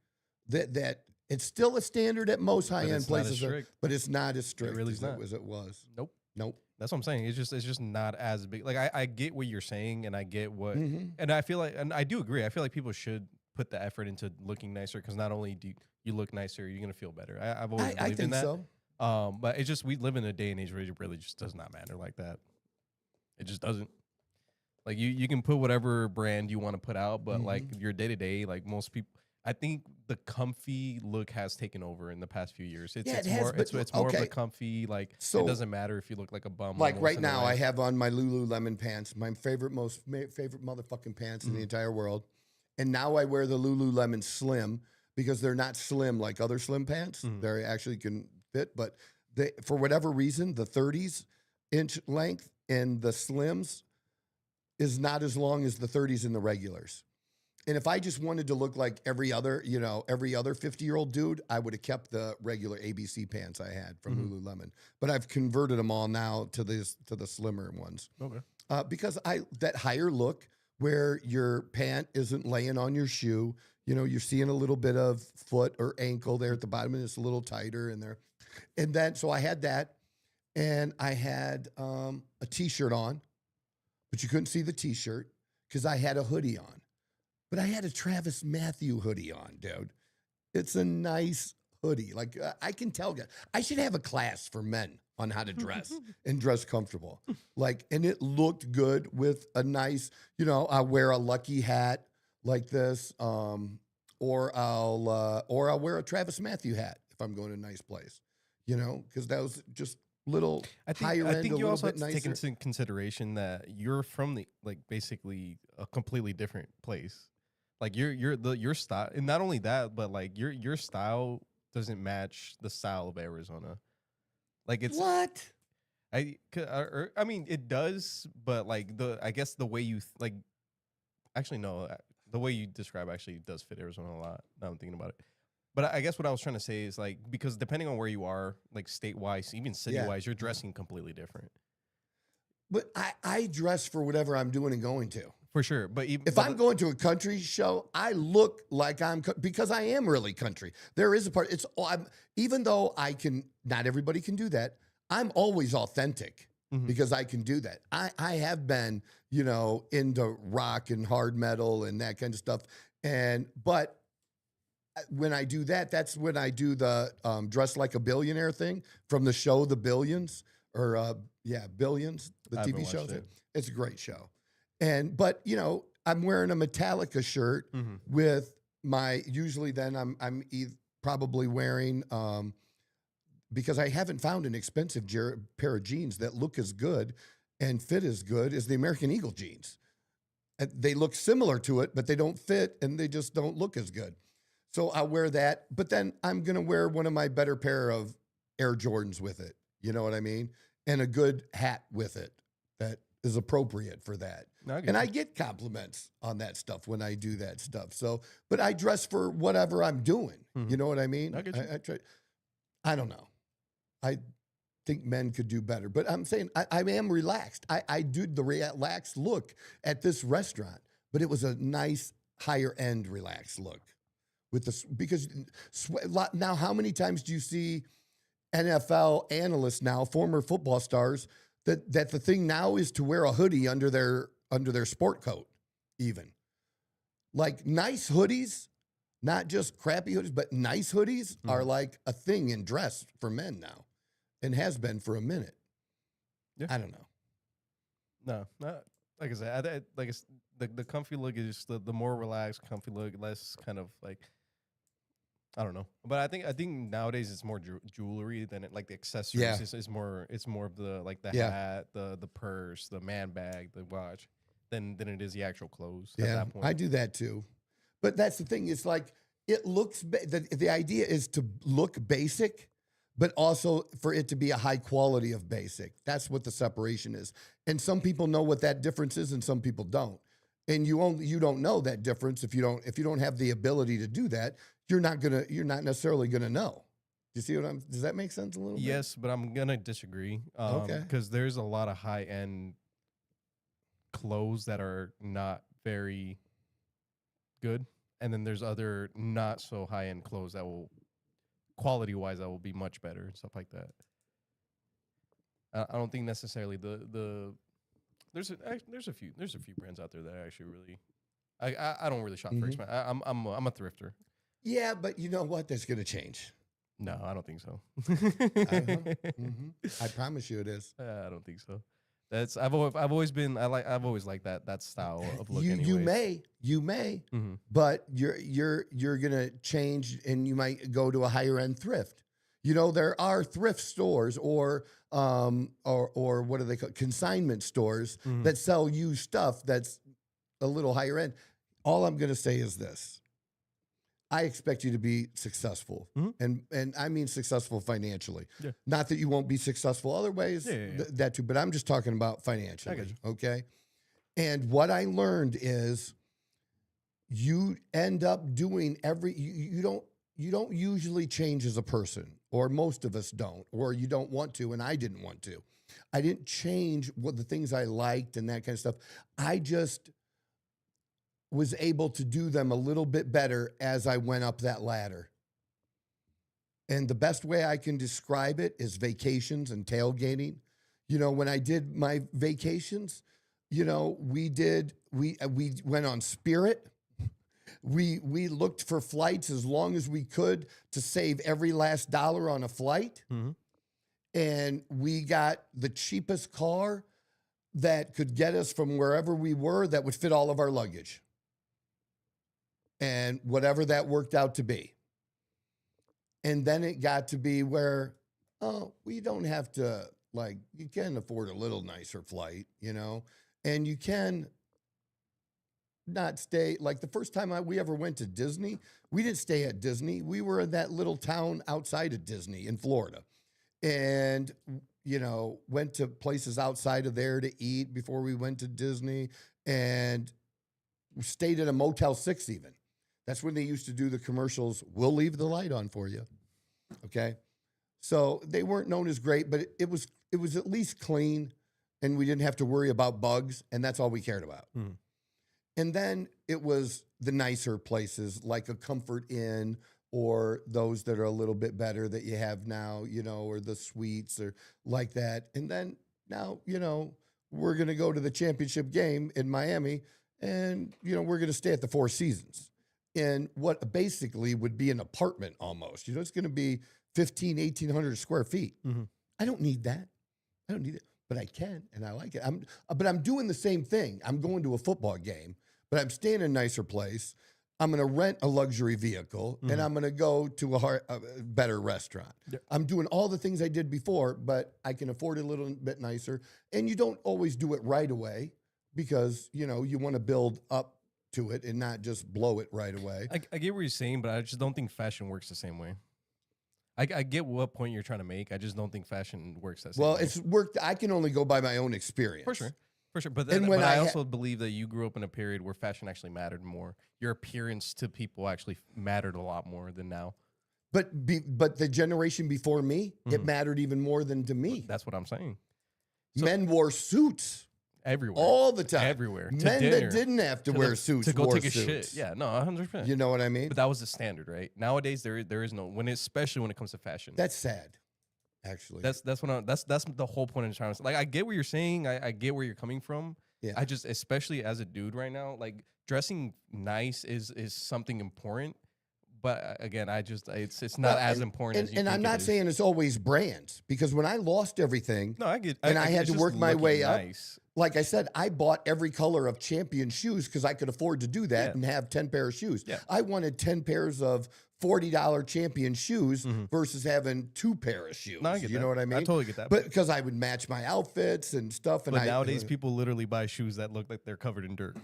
that it's still a standard at most high end places, but it's not as strict as it was. Nope. That's what I'm saying. It's just not as big. Like I get what you're saying, and I get what, and I feel like, and I do agree. I feel like people should put the effort into looking nicer, because not only do you look nicer, you're gonna feel better. I've always believed in that. So. But it's just, we live in a day and age where it really just does not matter like that. It just doesn't. Like you can put whatever brand you want to put out, but like your day to day, like most people, I think the comfy look has taken over in the past few years. It's more of the comfy, like, so, it doesn't matter if you look like a bum. Like right now, I have on my Lululemon pants, my favorite motherfucking pants in the entire world. And now I wear the Lululemon Slim because they're not slim like other slim pants. They actually can fit, but for whatever reason, the 30s-inch length and the slims is not as long as the 30s and the regulars. And if I just wanted to look like every other 50-year-old dude, I would have kept the regular ABC pants I had from Lululemon. But I've converted them all now to the slimmer ones. Okay. Because that higher look where your pant isn't laying on your shoe, you're seeing a little bit of foot or ankle there at the bottom, and it's a little tighter in there. And then, so I had that, and I had a T-shirt on, but you couldn't see the T-shirt. because I had a hoodie on. But I had a Travis Matthew hoodie on, dude. It's a nice hoodie. Like, I can tell you, I should have a class for men on how to dress and dress comfortable. Like, and it looked good with a nice, I'll wear a Lucky hat like this, or I'll wear a Travis Matthew hat if I'm going to a nice place, because that was just little higher end. I think a you little also have bit to take nicer. into consideration that you're from basically a completely different place. Like your style, and not only that, but like your style doesn't match the style of Arizona. Like it's What? I mean it does, but like I guess the way you actually no, the way you describe actually does fit Arizona a lot. Now I'm thinking about it. But I guess what I was trying to say is like, because depending on where you are, like state-wise, even city-wise, you're dressing completely different. But I dress for whatever I'm doing and going to. For sure. But If I'm going to a country show, I look like because I am really country. There is a part. Even though not everybody can do that. I'm always authentic because I can do that. I have been, into rock and hard metal and that kind of stuff. But when I do that, that's when I do the Dress Like a Billionaire thing from the show The Billions, or Billions, the I haven't TV show. watched it. It's a great show. But I'm wearing a Metallica shirt with usually then I'm probably wearing, because I haven't found an expensive pair of jeans that look as good and fit as good as the American Eagle jeans. They look similar to it, but they don't fit and they just don't look as good. So I'll wear that, but then I'm going to wear one of my better pair of Air Jordans with it. You know what I mean? And a good hat with it that is appropriate for that. I get compliments on that stuff when I do that stuff. So, but I dress for whatever I'm doing. You know what I mean? I get you. I try. I don't know. I think men could do better, but I'm saying I am relaxed. I do the relaxed look at this restaurant, but it was a nice higher end relaxed look. With this, because now, how many times do you see NFL analysts now, former football stars, that the thing now is to wear a hoodie under their sport coat, even like nice hoodies, not just crappy hoodies, but nice hoodies are like a thing in dress for men now, and has been for a minute. Yeah. I don't know. No, not like I said. The comfy look is just the more relaxed, comfy look, less kind of like. I don't know, but I think nowadays it's more jewelry than like the accessories. Yeah. It's more of the like the hat, the purse, the man bag, the watch, than it is the actual clothes. At that point. I do that too. But that's the thing. It's like it looks. The idea is to look basic, but also for it to be a high quality of basic. That's what the separation is. And some people know what that difference is, and some people don't. And you don't know that difference if you don't have the ability to do that. You're not necessarily gonna know. You see does that make sense a little bit? Yes, but I'm gonna disagree. Okay. Because there's a lot of high end clothes that are not very good, and then there's other not so high end clothes that will, quality wise, that will be much better and stuff like that. I don't think necessarily there's a few brands out there that I actually really I don't really shop for expensive. I'm a thrifter. Yeah, but you know what? That's gonna change. No, I don't think so. I promise you, it is. I don't think so. I've always liked that style of look. You may, but you're gonna change, and you might go to a higher end thrift. There are thrift stores or what do they call consignment stores that sell used stuff that's a little higher end. All I'm gonna say is this. I expect you to be successful, and I mean successful financially. Yeah. Not that you won't be successful other ways, that too. But I'm just talking about financially. I get you. Okay. And what I learned is, you end up doing you don't usually change as a person, or most of us don't, or you don't want to, and I didn't want to. I didn't change what the things I liked and that kind of stuff. I just was able to do them a little bit better as I went up that ladder. And the best way I can describe it is vacations and tailgating. When I did my vacations, you know, we went on Spirit. We looked for flights as long as we could to save every last dollar on a flight. Mhm. And we got the cheapest car that could get us from wherever we were that would fit all of our luggage. And whatever that worked out to be. And then it got to be where, oh, we don't have to, like, you can afford a little nicer flight, you know, and you can not stay. Like the first time we ever went to Disney, we didn't stay at Disney. We were in that little town outside of Disney in Florida. And, you know, went to places outside of there to eat before we went to Disney, and we stayed at a Motel 6 even. That's when they used to do the commercials, we'll leave the light on for you. Okay. So they weren't known as great, but it was at least clean, and we didn't have to worry about bugs, and that's all we cared about. Mhm. And then it was the nicer places like a Comfort Inn, or those that are a little bit better that you have now, you know, or the suites or like that. And then now, you know, we're going to go to the championship game in Miami, and, you know, we're going to stay at the Four Seasons in what basically would be an apartment almost. You know, it's going to be 1,800 square feet. Mhm. I don't need that. I don't need it, but I can, and I like it. But I'm doing the same thing. I'm going to a football game, but I'm staying in a nicer place. I'm going to rent a luxury vehicle, and I'm going to go to a better restaurant. Yep. I'm doing all the things I did before, but I can afford it a little bit nicer. And you don't always do it right away because, you know, you want to build up to it and not just blow it right away. I get what you're saying, but I just don't think fashion works the same way. I get what point you're trying to make. I just don't think fashion works that same Well, way. it's worked. I can only go by my own experience. For sure. For sure. But, And then, when but I I also believe that you grew up in a period where fashion actually mattered more. Your appearance to people actually mattered a lot more than now. But the generation before me, it mattered even more than to me. That's what I'm saying. So- Men wore suits Everywhere. all the time. Everywhere. To Men dinner, that didn't have to wear suits to go wore take a suits. shit. Yeah, no, 100%. You know what I mean? But that was the standard, right? Nowadays there is no especially when it comes to fashion. That's sad, actually. That's the whole point of trying to, like, I get what you're saying. I get where you're coming from. Yeah. I just, especially as a dude right now, like, dressing nice is something important. But again, it's not as important as you and think I'm it not is. saying it's always brands, because when I lost everything, No, I get. and I get had it's to just work my looking way up. nice. like I said, I bought every color of Champion shoes because I could afford to do that Yeah. and have 10 pair of shoes. Yeah. I wanted 10 pairs of $40 Champion shoes Mhm. versus having 2 pair of shoes. No, I get you that. know what I mean? I totally get that. But because I would match my outfits and stuff. And But nowadays, people literally buy shoes that look like they're covered in dirt.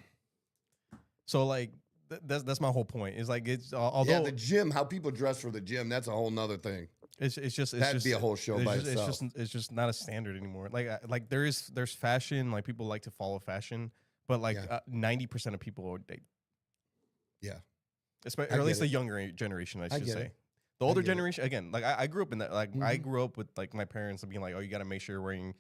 So, like, that's my whole point. Is like, it's although yeah, the gym, how people dress for the gym, that's a whole nother thing. That'd be a whole show by itself. It's just not a standard anymore. Like there's fashion. Like, people like to follow fashion, but like Yeah. 90% of people are date. Yeah. Especially, I or at get least the it. younger generation, I should get say. it. The I older get it. generation, again, like I grew up in that. Like I Mhm. grew up with like my parents being like, "Oh, you got to make sure you're wearing,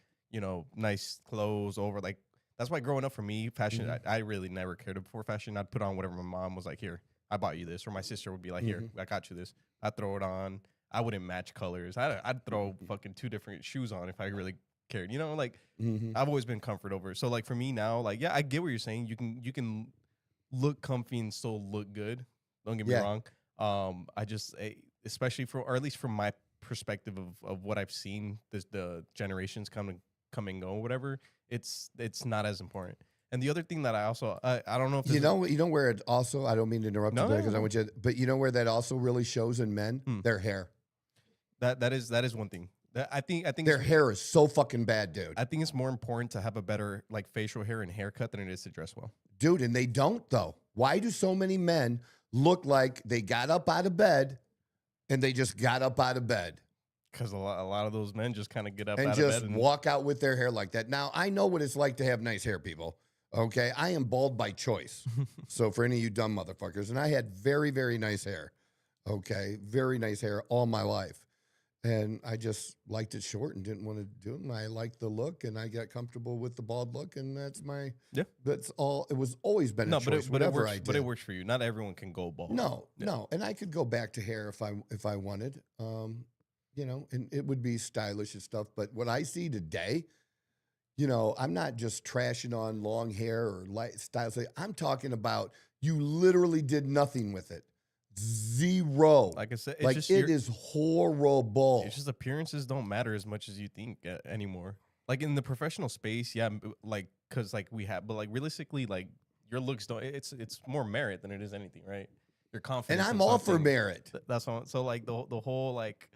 nice clothes over." Like, that's why growing up for me, fashion, Mhm. I really never cared for fashion. I'd put on whatever my mom was like, "Here, I bought you this," or my sister would be like, "Here, Mm-hmm. I got you this." I'd throw it on. I wouldn't match colors. I'd throw fucking 2 different shoes on if I really cared. Like, Mhm. I've always been comfort over. So like for me now, like, yeah, I get what you're saying. You can look comfy and still look good. Don't get me Yeah. wrong. I just especially or at least from my perspective of what I've seen, the generations come and go, whatever. It's not as important. And the other thing that I also I don't know if this You know where it also, I don't mean to interrupt No, you there no, because I no. want you, but you know where that also really shows in men? Hmm. Their hair. that is one thing. I think Their it's- hair is so fucking bad, dude. I think it's more important to have a better like facial hair and haircut than it is to dress well. Dude, and they don't though. Why do so many men look like they got up out of bed and they just got up out of bed Because a lot of those men just kind of get up and out just of bed and walk out with their hair like that? Now, I know what it's like to have nice hair, people. Okay. I am bald by choice. So for any of you dumb motherfuckers, and I had very, very nice hair. Okay. Very nice hair all my life. And I just liked it short and didn't want to do it. And I liked the look and I got comfortable with the bald look. And that's that's all. It was always been a choice, whatever I did. but it works for you. Not everyone can go bald. No, Yeah. no. And I could go back to hair if I wanted. And it would be stylish and stuff. But what I see today, I'm not just trashing on long hair or light styles. I'm talking about you literally did nothing with it. Zero. Like I said, it's like just it is horrible. It's just appearances don't matter as much as you think anymore. Like in the professional space, yeah, like because like we have, but like realistically, like your looks don't. It's more merit than it is anything, right? Your confidence. And I'm in all for something. merit. That's what. So like the whole like.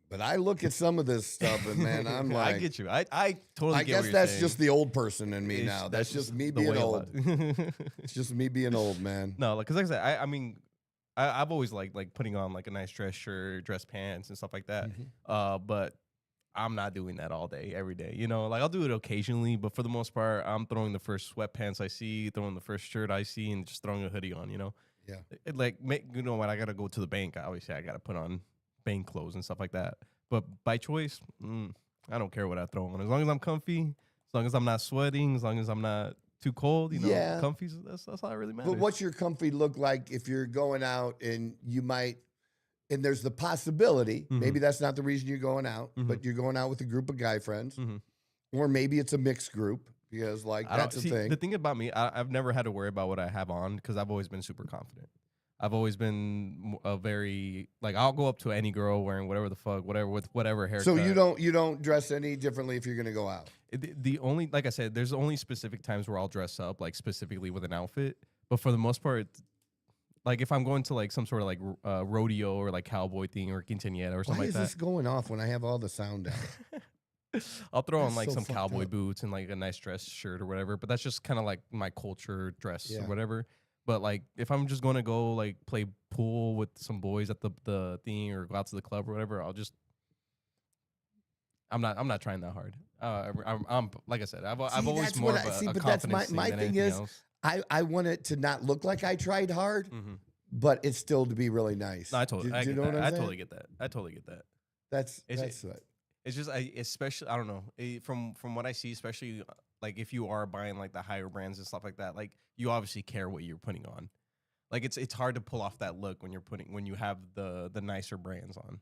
But I look at some of this stuff, and man, I'm like, I get you. I totally. I get guess what you're that's saying. just the old person in me now. That's just me the being way old. about- It's just me being old, man. No, because like I said, I mean, I've always liked like putting on like a nice dress shirt, dress pants, and stuff like that. But I'm not doing that all day, every day. Like I'll do it occasionally, but for the most part, I'm throwing the first sweatpants I see, throwing the first shirt I see, and just throwing a hoodie on. Yeah. When I gotta go to the bank, obviously I gotta put on bank clothes and stuff like that. But by choice, I don't care what I throw on. As long as I'm comfy, as long as I'm not sweating, as long as I'm not too cold, Yeah. comfy, that's all it really matters. But what's your comfy look like if you're going out and you might, and there's the possibility, maybe that's not the reason you're going out, but you're going out with a group of guy friends, or maybe it's a mixed group because like that's a thing. The thing about me, I've never had to worry about what I have on because I've always been super confident. I've always been a very like I'll go up to any girl wearing whatever the fuck, with whatever haircut. So you don't dress any differently if you're gonna go out. The only, like I said, there's only specific times where I'll dress up like specifically with an outfit, but for the most part, like if I'm going to like some sort of like rodeo or like cowboy thing or quinceañera or something Why like is that. this going off when I have all the sound down? I'll throw on That's like so some fucked cowboy up. boots and like a nice dress shirt or whatever, but that's just kind of like my culture dress Yeah. or whatever. But like if I'm just going to go like play pool with some boys at the thing or go out to the club or whatever, I'm not trying that hard. I'm like I said, I've always that's more what of I see, a but that's confidence my than thing anything is else. I want it to not look like I tried hard, but it's still to be really nice. No, I totally, Do I you get know that. what I'm I saying? totally get that. I totally get that. That's It's- what. It's just especially I don't know from what I see, especially like if you are buying like the higher brands and stuff like that, like you obviously care what you're putting on. Like it's hard to pull off that look when you have the nicer brands on.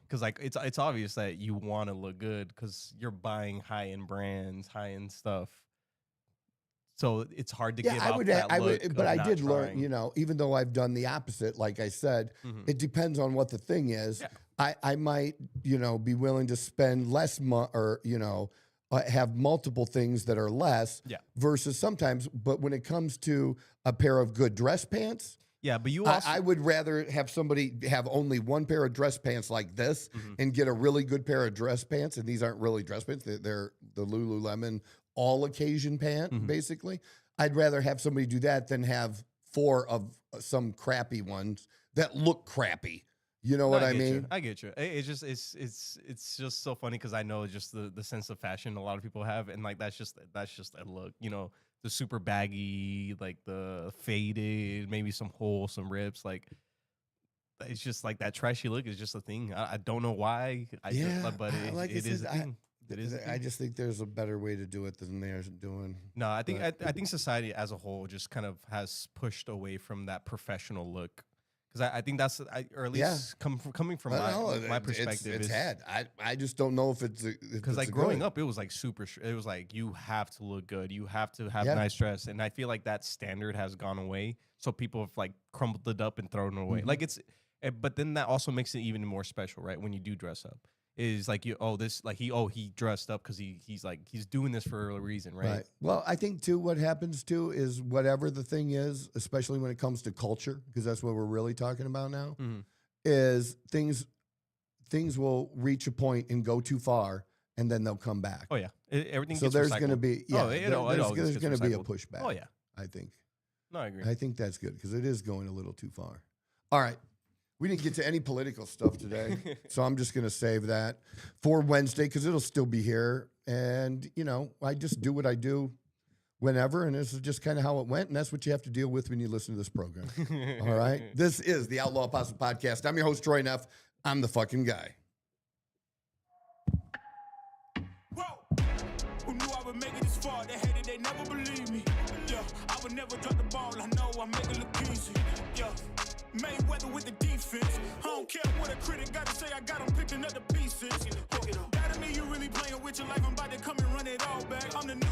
Because like it's obvious that you want to look good because you're buying high end brands, high end stuff. So it's hard to give off that look. But of I not did trying. learn, even though I've done the opposite, like I said, it depends on what the thing is. Yeah. I might, be willing to spend less or, have multiple things that are less versus sometimes. But when it comes to a pair of good dress pants, Yeah, but you also I would rather have somebody have only one pair of dress pants like this and get a really good pair of dress pants. And these aren't really dress pants. They're the Lululemon all occasion pant, basically. I'd rather have somebody do that than have 4 of some crappy ones that look crappy. You know what I mean? I get you. It's just so funny because I know just the sense of fashion a lot of people have, and like that's just a look. The super baggy, like the faded, maybe some holes, some rips. Like it's just like that trashy look is just a thing. I don't know why. But it is a thing. It is. I just think there's a better way to do it than they're doing. No, I think society as a whole just kind of has pushed away from that professional look. Because I think that's, or at least coming from my perspective, it's had. I just don't know if it's because like growing up, it was like it was like you have to look good, you have to have nice dress, and I feel like that standard has gone away. So people have like crumbled it up and thrown it away. Like but then that also makes it even more special, right? When you do dress up, is like he dressed up because he's doing this for a reason, right? Well, I think too what happens too is whatever the thing is, especially when it comes to culture, because that's what we're really talking about now, is things will reach a point and go too far, and then they'll come back. Oh yeah, everything. So gets there's recycled. going to be there's going to be a pushback. Oh yeah, I think. No, I agree. I think that's good because it is going a little too far. All right. We didn't get to any political stuff today, so I'm just going to save that for Wednesday because it'll still be here. And, I just do what I do whenever, and this is just kind of how it went, and that's what you have to deal with when you listen to this program. All right? This is the Outlaw Apostle Podcast. I'm your host, Troy Neff. I'm the fucking guy. Whoa. Who knew I would make it this far? They hated, they never believe me. Yeah, I would never drop the ball. I know I make it look easy. Yeah. Mayweather with the defense. I don't care what a critic got to say. I got them picking up the pieces. That in me, really playing with your life, I'm about to come and run it all back. I'm the new